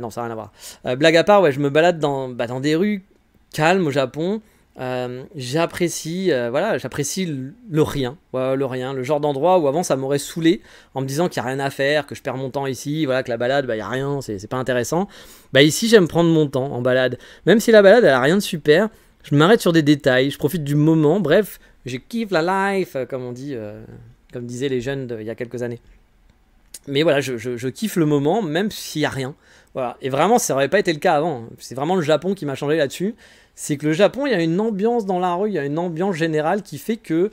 Non, ça n'a rien à voir. Blague à part, ouais, je me balade dans des rues calmes au Japon. J'apprécie le rien, ouais, le genre d'endroit où avant ça m'aurait saoulé en me disant qu'il n'y a rien à faire, que je perds mon temps ici, voilà, que la balade, il n'y a rien, c'est pas intéressant. Ici j'aime prendre mon temps en balade, même si la balade elle a rien de super, je m'arrête sur des détails, je profite du moment, bref, je kiffe la life, comme on dit, comme disaient les jeunes il y a quelques années. Mais voilà, je kiffe le moment, même s'il n'y a rien. Voilà. Et vraiment, ça n'aurait pas été le cas avant. C'est vraiment le Japon qui m'a changé là-dessus. C'est que le Japon, il y a une ambiance dans la rue, il y a une ambiance générale qui fait que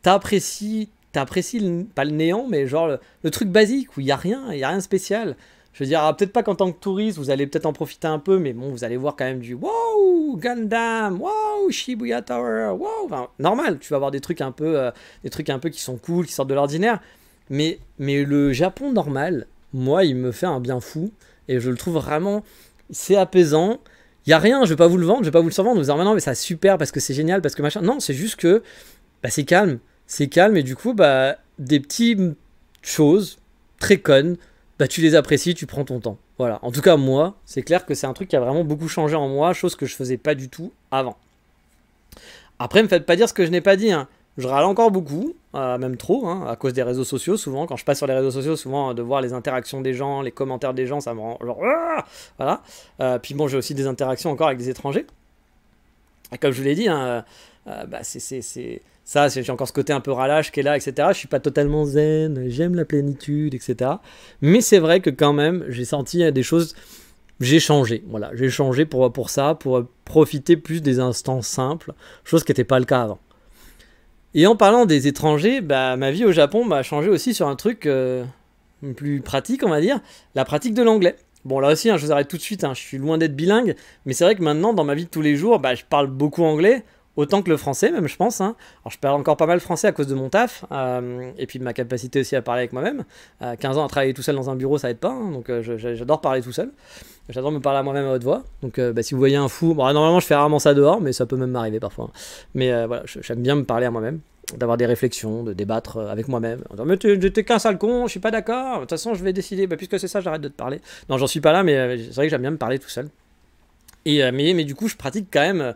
t'apprécies pas le néant, mais genre le truc basique où il n'y a rien de spécial. Je veux dire, peut-être pas qu'en tant que touriste, vous allez peut-être en profiter un peu, mais bon, vous allez voir quand même du wow, Gundam, wow, Shibuya Tower, wow. Enfin, normal, tu vas avoir des trucs un peu qui sont cool, qui sortent de l'ordinaire. Mais le Japon normal, moi, il me fait un bien fou. Et je le trouve vraiment, c'est apaisant. Il n'y a rien, je ne vais pas vous le vendre, je ne vais pas vous le survendre, vous dire non, mais c'est super parce que c'est génial, parce que machin. Non, c'est juste que c'est calme. C'est calme et du coup, des petites choses très connes, tu les apprécies, tu prends ton temps. Voilà. En tout cas, moi, c'est clair que c'est un truc qui a vraiment beaucoup changé en moi, chose que je ne faisais pas du tout avant. Après, ne me faites pas dire ce que je n'ai pas dit, hein. Je râle encore beaucoup, même trop, hein, à cause des réseaux sociaux. Souvent, quand je passe sur les réseaux sociaux, souvent de voir les interactions des gens, les commentaires des gens, ça me rend genre voilà. Puis bon, j'ai aussi des interactions encore avec des étrangers. Et comme je vous l'ai dit, hein, j'ai encore ce côté un peu râlage qui est là, etc. Je suis pas totalement zen, j'aime la plénitude, etc. Mais c'est vrai que quand même, j'ai senti des choses. J'ai changé, voilà, j'ai changé pour ça, pour profiter plus des instants simples, chose qui n'était pas le cas avant. Et en parlant des étrangers, ma vie au Japon m'a changé aussi sur un truc plus pratique, on va dire, la pratique de l'anglais. Bon, là aussi, hein, je vous arrête tout de suite, hein, je suis loin d'être bilingue, mais c'est vrai que maintenant, dans ma vie de tous les jours, je parle beaucoup anglais, autant que le français même, je pense. Hein. Alors, je parle encore pas mal français à cause de mon taf, et puis de ma capacité aussi à parler avec moi-même. 15 ans à travailler tout seul dans un bureau, ça aide pas, hein, donc j'adore parler tout seul. J'adore me parler à moi-même à haute voix. Donc, si vous voyez un fou, normalement, je fais rarement ça dehors, mais ça peut même m'arriver parfois. Hein. Mais voilà, j'aime bien me parler à moi-même, d'avoir des réflexions, de débattre avec moi-même. En disant, mais t'es qu'un sale con, je suis pas d'accord. De toute façon, je vais décider. Puisque c'est ça, j'arrête de te parler. Non, j'en suis pas là, mais c'est vrai que j'aime bien me parler tout seul. Et mais du coup, je pratique quand même.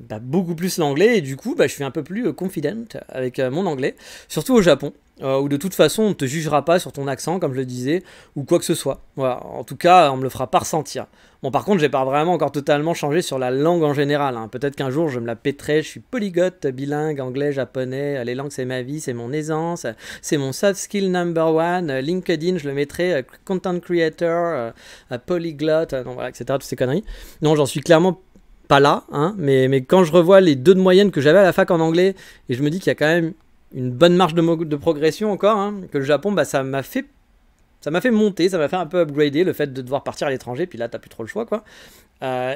Beaucoup plus l'anglais et du coup je suis un peu plus confident avec mon anglais, surtout au Japon où de toute façon on ne te jugera pas sur ton accent comme je le disais ou quoi que ce soit. Voilà. En tout cas on me le fera pas ressentir. Bon, par contre j'ai pas vraiment encore totalement changé sur la langue en général, hein. Peut-être qu'un jour je me la pèterai, je suis polyglotte, bilingue, anglais, japonais, les langues c'est ma vie, c'est mon aisance, c'est mon soft skill number one, LinkedIn je le mettrai, content creator, polyglotte, voilà, etc. Toutes ces conneries. Non, j'en suis clairement pas là, hein, mais quand je revois les 2 de moyenne que j'avais à la fac en anglais, et je me dis qu'il y a quand même une bonne marge de progression encore, hein, que le Japon, ça m'a fait monter, ça m'a fait un peu upgrader le fait de devoir partir à l'étranger, puis là t'as plus trop le choix, quoi.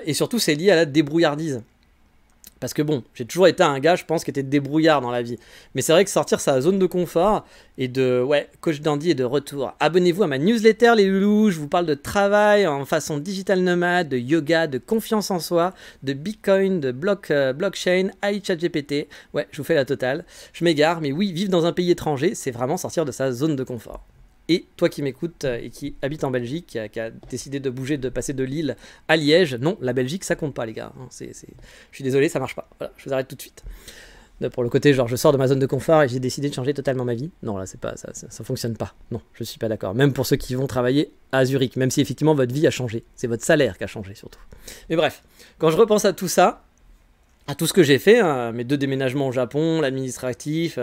Et surtout c'est lié à la débrouillardise. Parce que bon, j'ai toujours été un gars, je pense, qui était débrouillard dans la vie. Mais c'est vrai que sortir sa zone de confort et Coach Dandy est de retour. Abonnez-vous à ma newsletter, les loulous. Je vous parle de travail en façon digital nomade, de yoga, de confiance en soi, de Bitcoin, de blockchain, AI, ChatGPT. Ouais, je vous fais la totale. Je m'égare, mais oui, vivre dans un pays étranger, c'est vraiment sortir de sa zone de confort. Et toi qui m'écoutes et qui habite en Belgique, qui a décidé de bouger, de passer de Lille à Liège, non, la Belgique, ça compte pas, les gars. Je suis désolé, ça marche pas. Voilà, je vous arrête tout de suite. Pour le côté, genre, je sors de ma zone de confort et j'ai décidé de changer totalement ma vie. Non, là, c'est pas ça fonctionne pas. Non, je suis pas d'accord. Même pour ceux qui vont travailler à Zurich, même si effectivement votre vie a changé. C'est votre salaire qui a changé, surtout. Mais bref, quand je repense à tout ça, à tout ce que j'ai fait, hein, mes 2 déménagements au Japon, l'administratif,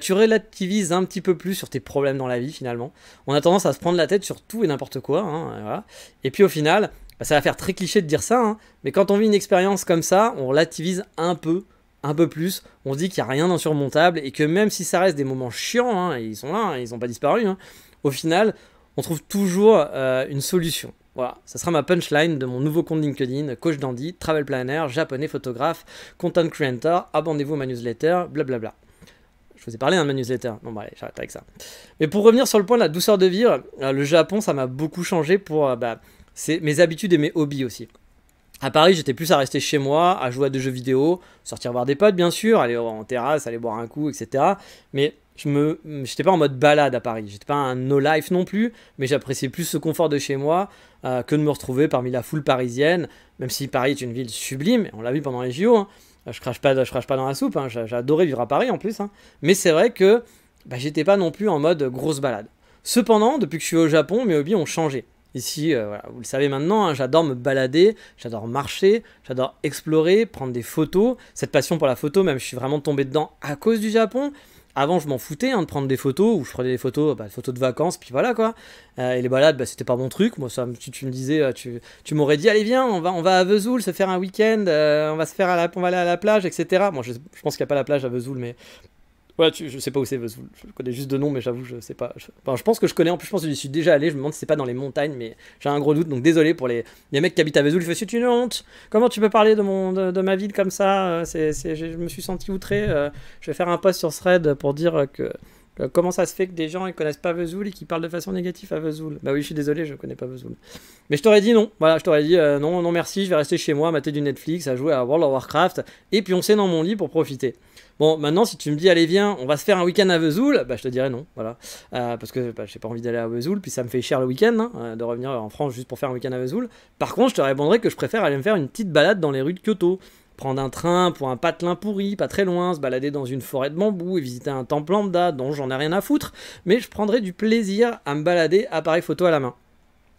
tu relativises un petit peu plus sur tes problèmes dans la vie finalement. On a tendance à se prendre la tête sur tout et n'importe quoi. Hein, et, voilà. Et puis au final, ça va faire très cliché de dire ça, hein, mais quand on vit une expérience comme ça, on relativise un peu plus, on se dit qu'il n'y a rien d'insurmontable et que même si ça reste des moments chiants, hein, ils sont là, hein, ils n'ont pas disparu, hein, au final, on trouve toujours une solution. Voilà, ça sera ma punchline de mon nouveau compte LinkedIn, Coach Dandy, Travel Planner, japonais, photographe, content creator, abonnez-vous à ma newsletter, blablabla. Je vous ai parlé de ma newsletter. Non, bah allez, j'arrête avec ça. Mais pour revenir sur le point de la douceur de vivre, le Japon, ça m'a beaucoup changé pour mes habitudes et mes hobbies aussi. À Paris, j'étais plus à rester chez moi, à jouer à des jeux vidéo, sortir voir des potes, bien sûr, aller en terrasse, aller boire un coup, etc. Mais j'étais pas en mode balade à Paris. J'étais pas un no-life non plus, mais j'appréciais plus ce confort de chez moi que de me retrouver parmi la foule parisienne, même si Paris est une ville sublime, on l'a vu pendant les JO, hein. Je crache pas dans la soupe, hein. J'ai adoré vivre à Paris en plus, hein. Mais c'est vrai que j'étais pas non plus en mode grosse balade. Cependant, depuis que je suis au Japon, mes hobbies ont changé. Ici, voilà, vous le savez maintenant, hein, j'adore me balader, j'adore marcher, j'adore explorer, prendre des photos. Cette passion pour la photo, même je suis vraiment tombé dedans à cause du Japon. Avant, je m'en foutais de prendre des photos, ou je prenais des photos, photos de vacances, puis voilà quoi. Et les balades, c'était pas mon truc. Moi, ça, tu me disais, tu m'aurais dit, allez viens, on va à Vesoul se faire un week-end, on va aller à la plage, etc. Bon, je pense qu'il n'y a pas la plage à Vesoul, mais ouais, je sais pas où c'est Vesoul. Je connais juste de nom, mais j'avoue, je sais pas. Je pense que je connais, en plus, je pense que j'y suis déjà allé. Je me demande si c'est pas dans les montagnes, mais j'ai un gros doute. Donc désolé pour les mecs qui habitent à Vesoul. C'est une honte. Comment tu peux parler de ma ville comme ça? Je me suis senti outré. Je vais faire un post sur Thread pour dire que comment ça se fait que des gens ils connaissent pas Vesoul et qui parlent de façon négative à Vesoul. Bah oui, je suis désolé, je connais pas Vesoul. Mais je t'aurais dit non. Voilà, je t'aurais dit non, non merci, je vais rester chez moi, à mater du Netflix, à jouer à World of Warcraft et pioncer dans mon lit pour profiter. Bon, maintenant, si tu me dis, allez, viens, on va se faire un week-end à Vesoul, je te dirais non, voilà. Parce que j'ai pas envie d'aller à Vesoul, puis ça me fait cher le week-end, hein, de revenir en France juste pour faire un week-end à Vesoul. Par contre, je te répondrais que je préfère aller me faire une petite balade dans les rues de Kyoto. Prendre un train pour un patelin pourri, pas très loin, se balader dans une forêt de bambou et visiter un temple lambda dont j'en ai rien à foutre, mais je prendrais du plaisir à me balader appareil photo à la main.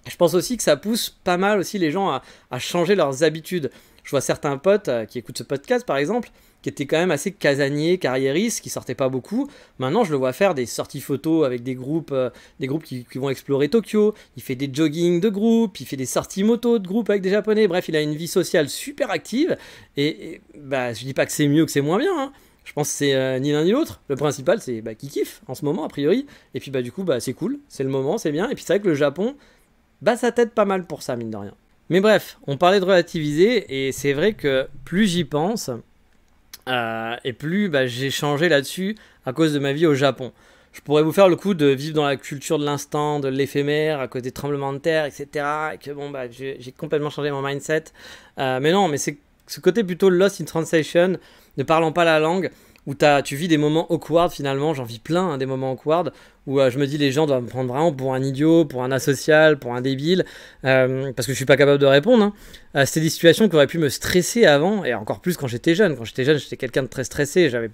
Je pense aussi que ça pousse pas mal aussi les gens à changer leurs habitudes. Je vois certains potes qui écoutent ce podcast par exemple, qui étaient quand même assez casaniers, carriéristes, qui sortaient pas beaucoup. Maintenant, je le vois faire des sorties photos avec des groupes qui vont explorer Tokyo. Il fait des jogging de groupe, il fait des sorties moto de groupe avec des Japonais. Bref, il a une vie sociale super active. Et je dis pas que c'est mieux ou que c'est moins bien, hein. Je pense que c'est ni l'un ni l'autre. Le principal, c'est qu'il kiffe en ce moment, a priori. Et puis du coup, c'est cool, c'est le moment, c'est bien. Et puis c'est vrai que le Japon, ça t'aide pas mal pour ça, mine de rien. Mais bref, on parlait de relativiser, et c'est vrai que plus j'y pense, et plus j'ai changé là-dessus à cause de ma vie au Japon. Je pourrais vous faire le coup de vivre dans la culture de l'instant, de l'éphémère, à cause des tremblements de terre, etc. Et que j'ai complètement changé mon mindset. Mais non, mais c'est ce côté plutôt lost in translation, ne parlant pas la langue, où tu vis des moments awkward finalement. J'en vis plein, hein, des moments awkward, où je me dis les gens doivent me prendre vraiment pour un idiot, pour un asocial, pour un débile, parce que je suis pas capable de répondre, hein. C'était des situations qui auraient pu me stresser avant, et encore plus quand j'étais jeune. Quand j'étais jeune, j'étais quelqu'un de très stressé, j'avais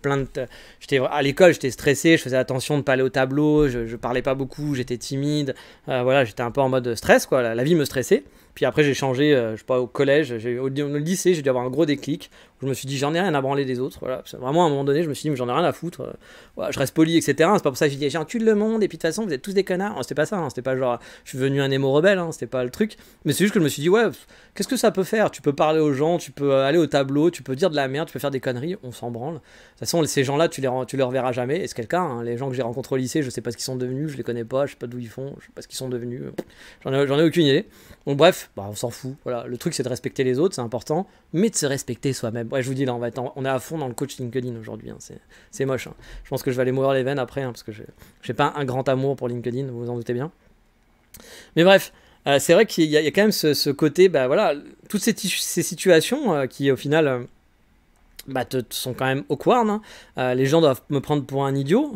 à l'école, j'étais stressé, je faisais attention de ne pas aller au tableau, je parlais pas beaucoup, j'étais timide, voilà, j'étais un peu en mode stress, quoi, la vie me stressait. Puis après, j'ai changé, je sais pas, au collège, au lycée, j'ai dû avoir un gros déclic, où je me suis dit, j'en ai rien à branler des autres, voilà. Vraiment, à un moment donné, je me suis dit, mais j'en ai rien à foutre, voilà, je reste poli, etc. C'est pas pour ça que j'ai dit, j'encule le monde, et puis de toute façon, vous êtes tous des connards. C'était pas ça, hein, c'était pas genre, je suis devenu un émo rebelle, hein, c'était pas le truc. Mais c'est juste que je me suis dit, ouais, qu'est-ce que ça peut faire? Tu peux parler aux gens, tu peux aller au tableau, tu peux dire de la merde, tu peux faire des conneries, on s'en branle. De toute façon, ces gens-là, tu les reverras jamais, et c'est quelqu'un, hein, les gens que j'ai rencontrés au lycée, je sais pas ce qu'ils sont devenus, je les connais pas, je sais pas d'où ils font, je sais pas ce qu'ils sont devenus, j'en ai aucune idée. Donc bref, on s'en fout. Voilà, le truc c'est de respecter les autres, c'est important, mais de se respecter soi-même. Ouais, je vous dis là, on est à fond dans le coach LinkedIn aujourd'hui, hein. C'est moche, hein. Je pense que je vais aller mourir les veines après, hein, parce que j'ai pas un grand amour pour LinkedIn, vous vous en doutez bien. Mais bref, c'est vrai qu'il y a quand même ce côté, voilà, toutes ces situations qui au final sont quand même awkward, hein. Les gens doivent me prendre pour un idiot,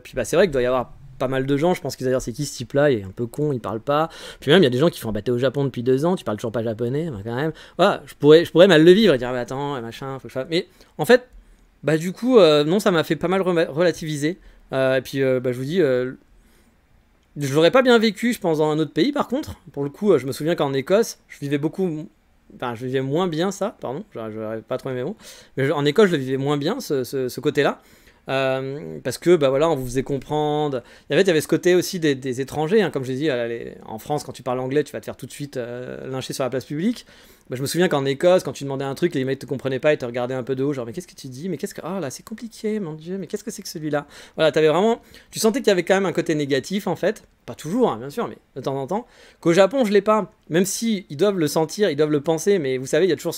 puis c'est vrai qu'il doit y avoir pas mal de gens, je pense qu'ils allaient dire c'est qui ce type là, il est un peu con, il parle pas. Puis même il y a des gens qui font t'es au Japon depuis 2 ans, tu parles toujours pas japonais, quand même. Voilà, je pourrais mal le vivre et dire attends, machin, faut que je fasse. Mais en fait, du coup, non, ça m'a fait pas mal relativiser. Et puis je vous dis, je l'aurais pas bien vécu, je pense, dans un autre pays par contre. Pour le coup, je me souviens qu'en Écosse, je vivais moins bien ça, pardon, j'aurais pas trop mes mots. Mais en Écosse, je le vivais moins bien, ce côté-là. Parce que voilà, on vous faisait comprendre. Il y avait ce côté aussi des étrangers, hein, comme je l'ai dit, en France, quand tu parles anglais, tu vas te faire tout de suite lyncher sur la place publique. Bah, je me souviens qu'en Écosse, quand tu demandais un truc, les mecs te comprenaient pas, ils te regardaient un peu de haut, genre mais qu'est-ce que tu dis, mais qu'est-ce que, ah là c'est compliqué, mon Dieu, mais qu'est-ce que c'est que celui-là. Voilà, t'avais vraiment, tu sentais qu'il y avait quand même un côté négatif en fait, pas toujours, hein, bien sûr, mais de temps en temps. Qu'au Japon, je l'ai pas, même si ils doivent le sentir, ils doivent le penser, mais vous savez, il y a toujours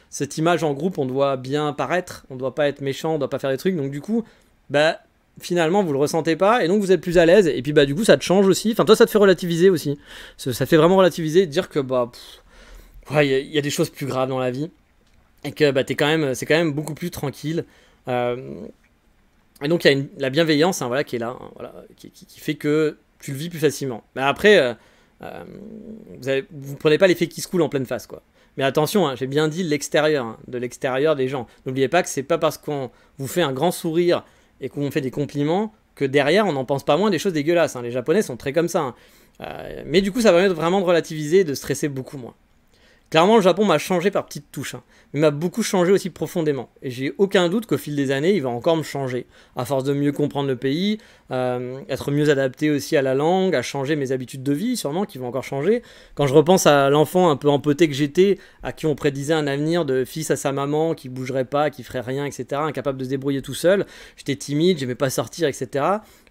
cette image en groupe, on doit bien paraître, on doit pas être méchant, on doit pas faire des trucs, donc du coup, bah finalement vous le ressentez pas et donc vous êtes plus à l'aise et puis bah du coup ça te change aussi, enfin toi ça te fait relativiser aussi, ça fait vraiment relativiser, dire que bah ouais, il y a des choses plus graves dans la vie et que bah, c'est quand même beaucoup plus tranquille. Et donc il y a la bienveillance, hein, voilà, qui est là, hein, voilà, qui fait que tu le vis plus facilement. Mais après, vous prenez pas l'effet qui se coule en pleine face, quoi. Mais attention, hein, j'ai bien dit l'extérieur, hein, de l'extérieur des gens. N'oubliez pas que c'est pas parce qu'on vous fait un grand sourire et qu'on fait des compliments que derrière on n'en pense pas moins des choses dégueulasses, hein. Les Japonais sont très comme ça, hein. Mais du coup ça permet vraiment de relativiser et de stresser beaucoup moins. Clairement, le Japon m'a changé par petites touches, hein, mais m'a beaucoup changé aussi profondément. Et j'ai aucun doute qu'au fil des années, il va encore me changer. À force de mieux comprendre le pays, être mieux adapté aussi à la langue, à changer mes habitudes de vie, sûrement, qui vont encore changer. Quand je repense à l'enfant un peu empoté que j'étais, à qui on prédisait un avenir de fils à sa maman, qui bougerait pas, qui ferait rien, etc., incapable de se débrouiller tout seul, j'étais timide, j'aimais pas sortir, etc.,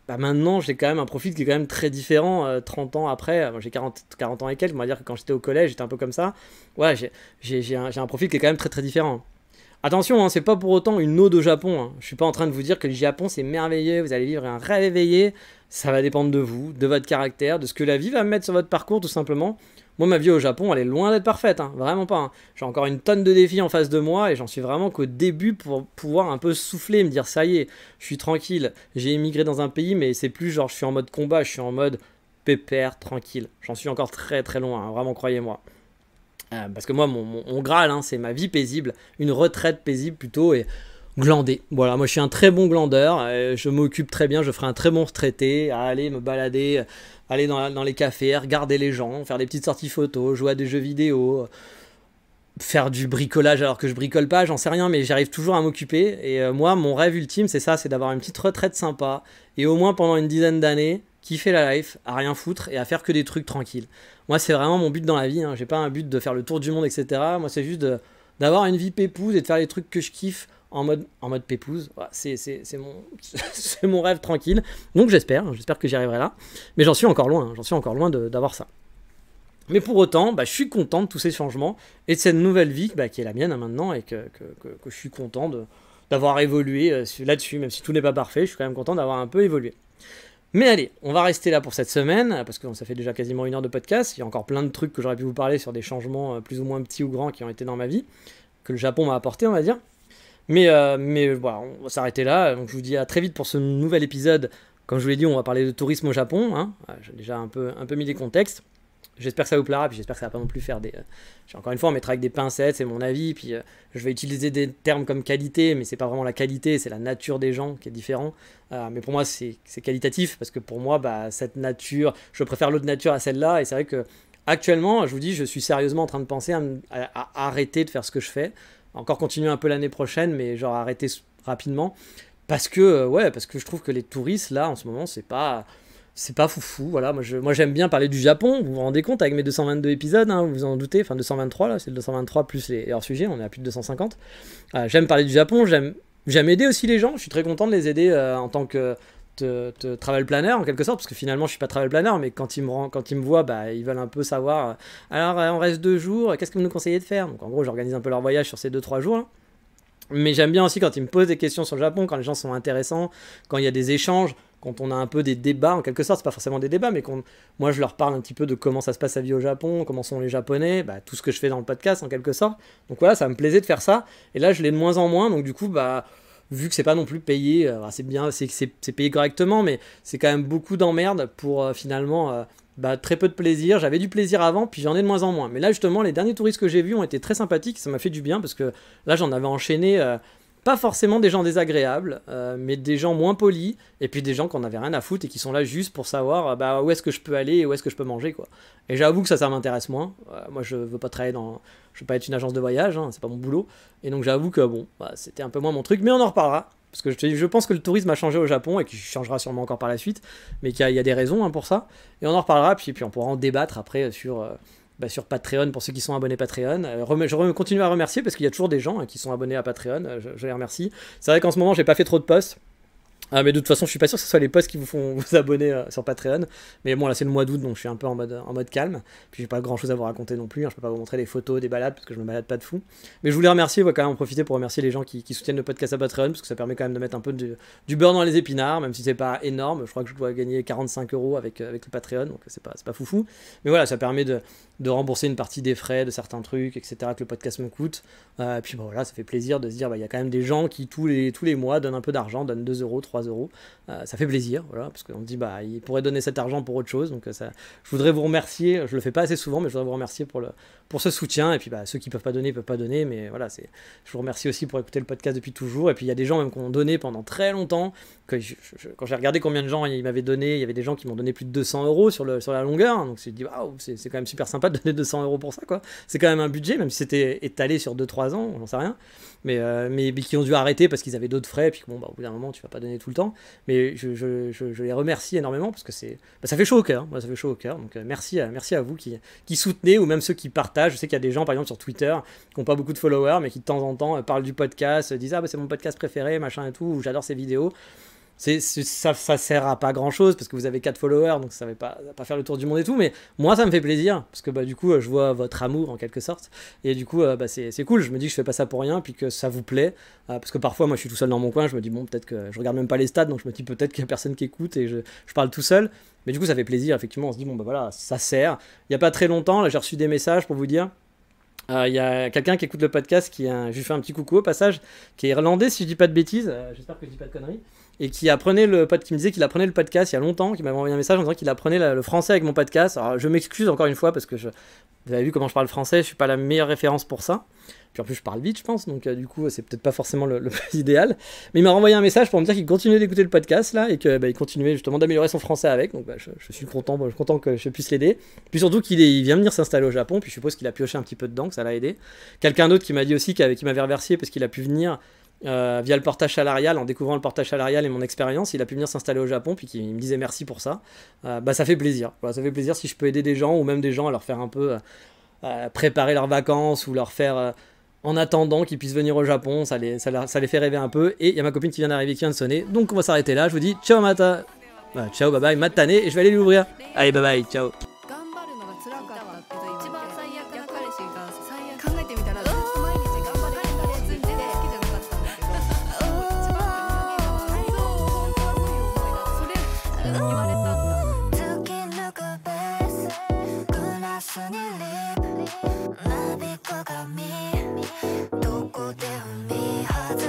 bah maintenant j'ai quand même un profil qui est quand même très différent 30 ans après. Moi, j'ai 40 ans et quelques, on va dire que quand j'étais au collège j'étais un peu comme ça. Ouais, j'ai un profil qui est quand même très très différent. Attention, hein, c'est pas pour autant une ode au Japon, hein. Je suis pas en train de vous dire que le Japon c'est merveilleux, vous allez vivre un rêve éveillé. Ça va dépendre de vous, de votre caractère, de ce que la vie va mettre sur votre parcours tout simplement. Moi, ma vie au Japon, elle est loin d'être parfaite, hein, vraiment pas, hein. J'ai encore une tonne de défis en face de moi et j'en suis vraiment qu'au début pour pouvoir un peu souffler et me dire ça y est, je suis tranquille. J'ai immigré dans un pays, mais c'est plus genre je suis en mode combat, je suis en mode pépère, tranquille. J'en suis encore très très loin, hein, vraiment, croyez-moi. Parce que moi, mon Graal, hein, c'est ma vie paisible, une retraite paisible plutôt, et glander. Voilà, moi je suis un très bon glandeur, je m'occupe très bien, je ferai un très bon retraité, à aller me balader, aller dans les cafés, regarder les gens, faire des petites sorties photos, jouer à des jeux vidéo, faire du bricolage alors que je bricole pas, j'en sais rien, mais j'arrive toujours à m'occuper. Et moi, mon rêve ultime, c'est ça, c'est d'avoir une petite retraite sympa, et au moins pendant une dizaine d'années, kiffer la life, à rien foutre et à faire que des trucs tranquilles. Moi, c'est vraiment mon but dans la vie, hein. J'ai pas un but de faire le tour du monde, etc. Moi, c'est juste d'avoir une vie pépouze et de faire les trucs que je kiffe en mode pépouze. Voilà, c'est mon rêve tranquille. Donc j'espère que j'y arriverai là. Mais j'en suis encore loin, hein. J'en suis encore loin d'avoir ça. Mais pour autant, bah, je suis content de tous ces changements et de cette nouvelle vie bah, qui est la mienne, hein, maintenant, et que je suis content d'avoir évolué là-dessus, même si tout n'est pas parfait, je suis quand même content d'avoir un peu évolué. Mais allez, on va rester là pour cette semaine, parce que ça fait déjà quasiment 1 heure de podcast, il y a encore plein de trucs que j'aurais pu vous parler sur des changements plus ou moins petits ou grands qui ont été dans ma vie, que le Japon m'a apporté, on va dire. Mais voilà, on va s'arrêter là, donc je vous dis à très vite pour ce nouvel épisode. Comme je vous l'ai dit, on va parler de tourisme au Japon, hein. J'ai déjà un peu mis les contextes. J'espère que ça vous plaira, puis j'espère que ça va pas non plus faire des... encore une fois, on mettra avec des pincettes, c'est mon avis, puis je vais utiliser des termes comme qualité, mais c'est pas vraiment la qualité, c'est la nature des gens qui est différent. Mais pour moi, c'est qualitatif, parce que pour moi, bah, cette nature, je préfère l'autre nature à celle-là, et c'est vrai que actuellement, je vous dis, je suis sérieusement en train de penser à arrêter de faire ce que je fais, encore continuer un peu l'année prochaine, mais genre arrêter rapidement, parce que je trouve que les touristes, là, en ce moment, c'est pas foufou, voilà. Moi j'aime bien parler du Japon, vous vous rendez compte avec mes 222 épisodes, hein, vous vous en doutez, enfin 223 là, c'est le 223 plus les hors-sujets, on est à plus de 250. J'aime parler du Japon, j'aime aider aussi les gens, je suis très content de les aider en tant que travel planner en quelque sorte, parce que finalement je suis pas travel planner, mais quand ils me voient, bah, ils veulent un peu savoir, alors on reste 2 jours, qu'est-ce que vous nous conseillez de faire? Donc en gros j'organise un peu leur voyage sur ces 2-3 jours, là. Mais j'aime bien aussi quand ils me posent des questions sur le Japon, quand les gens sont intéressants, quand il y a des échanges, quand on a un peu des débats, en quelque sorte, c'est pas forcément des débats, mais moi je leur parle un petit peu de comment ça se passe la vie au Japon, comment sont les Japonais, bah, tout ce que je fais dans le podcast en quelque sorte. Donc voilà, ça me plaisait de faire ça, et là je l'ai de moins en moins, donc du coup, bah, vu que c'est pas non plus payé, c'est bien, c'est payé correctement, mais c'est quand même beaucoup d'emmerde pour finalement... bah, très peu de plaisir, j'avais du plaisir avant, puis j'en ai de moins en moins. Mais là justement, les derniers touristes que j'ai vus ont été très sympathiques, ça m'a fait du bien, parce que là j'en avais enchaîné, pas forcément des gens désagréables, mais des gens moins polis, et puis des gens qui en avaient rien à foutre, et qui sont là juste pour savoir bah, où est-ce que je peux aller, et où est-ce que je peux manger, quoi. Et j'avoue que ça m'intéresse moins, moi je veux pas je veux pas être une agence de voyage, hein, c'est pas mon boulot, et donc j'avoue que bon, bah, c'était un peu moins mon truc, mais on en reparlera. Parce que je pense que le tourisme a changé au Japon et qu'il changera sûrement encore par la suite, mais qu'il y a des raisons, hein, pour ça. Et on en reparlera, puis on pourra en débattre après sur sur Patreon pour ceux qui sont abonnés Patreon. Je continue à remercier parce qu'il y a toujours des gens qui sont abonnés à Patreon, je les remercie. C'est vrai qu'en ce moment j'ai pas fait trop de posts. Mais de toute façon, je suis pas sûr que ce soit les posts qui vous font vous abonner sur Patreon. Mais bon, là, c'est le mois d'août, donc je suis un peu en mode calme. Puis j'ai pas grand chose à vous raconter non plus. Je peux pas vous montrer des photos, des balades, parce que je me balade pas de fou. Mais je voulais remercier, quand même en profiter pour remercier les gens qui soutiennent le podcast à Patreon, parce que ça permet quand même de mettre un peu du beurre dans les épinards, même si c'est pas énorme. Je crois que je dois gagner 45 € avec le Patreon, donc c'est pas foufou. Mais voilà, ça permet de rembourser une partie des frais de certains trucs, etc., que le podcast me coûte. Puis voilà, ça fait plaisir de se dire, il y a quand même des gens qui tous les mois donnent un peu d'argent, donnent 2 €, 3 €. Ça fait plaisir, voilà, parce qu'on se dit, ils pourraient donner cet argent pour autre chose. Donc je voudrais vous remercier, je le fais pas assez souvent, mais je voudrais vous remercier pour ce soutien. Et puis ceux qui peuvent pas donner, mais voilà, je vous remercie aussi pour écouter le podcast depuis toujours. Et puis il y a des gens même qui ont donné pendant très longtemps. Quand j'ai regardé combien de gens ils m'avaient donné, il y avait des gens qui m'ont donné plus de 200 € sur la longueur. Donc je me suis dit, waouh, c'est quand même super sympa de donner 200 € pour ça, quoi. C'est quand même un budget, même si c'était étalé sur 2-3 ans, j'en sais rien. Mais qui ont dû arrêter parce qu'ils avaient d'autres frais. Et puis bon, au bout d'un moment, tu vas pas donner tout le temps. Mais je les remercie énormément parce que ça fait chaud au cœur. Ça fait chaud au cœur. Donc merci à vous qui soutenez, ou même ceux qui partagent. Je sais qu'il y a des gens, par exemple, sur Twitter, qui n'ont pas beaucoup de followers, mais qui de temps en temps parlent du podcast, disent c'est mon podcast préféré, machin et tout, ou j'adore ces vidéos. Ça sert à pas grand chose parce que vous avez 4 followers, donc ça va pas faire le tour du monde et tout, mais moi ça me fait plaisir parce que du coup je vois votre amour en quelque sorte, et du coup c'est cool. Je me dis que je fais pas ça pour rien, puis que ça vous plaît, parce que parfois moi je suis tout seul dans mon coin, je me dis bon, peut-être que je regarde même pas les stats, donc je me dis peut-être qu'il y a personne qui écoute et je parle tout seul, mais du coup ça fait plaisir. Effectivement, on se dit bon voilà, ça sert. Il y a pas très longtemps là, j'ai reçu des messages pour vous dire. Il y a quelqu'un qui écoute le podcast, je lui fais un petit coucou au passage, qui est irlandais si je dis pas de bêtises, j'espère que je dis pas de conneries, et qui me disait qu'il apprenait le podcast il y a longtemps, qui m'avait envoyé un message en disant qu'il apprenait le français avec mon podcast. Alors je m'excuse encore une fois parce que vous avez vu comment je parle français, je suis pas la meilleure référence pour ça. Puis en plus je parle vite, je pense, donc du coup c'est peut-être pas forcément le plus idéal. Mais il m'a renvoyé un message pour me dire qu'il continuait d'écouter le podcast là, et qu'il continuait justement d'améliorer son français avec. Donc je suis content que je puisse l'aider. Puis surtout qu'il vient venir s'installer au Japon, puis je suppose qu'il a pioché un petit peu dedans, que ça l'a aidé. Quelqu'un d'autre qui m'a dit aussi qu'il m'avait remercié parce qu'il a pu venir via le portage salarial, en découvrant le portage salarial et mon expérience, il a pu venir s'installer au Japon, puis qu'il me disait merci pour ça. Ça fait plaisir. Voilà, ça fait plaisir si je peux aider des gens, ou même des gens à leur faire un peu préparer leurs vacances, ou leur faire en attendant qu'ils puissent venir au Japon, ça les fait rêver un peu. Et il y a ma copine qui vient d'arriver, qui vient de sonner, donc on va s'arrêter là. Je vous dis ciao mata, ciao bye bye matane, et je vais aller l'ouvrir. Allez bye bye, ciao.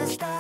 Stop.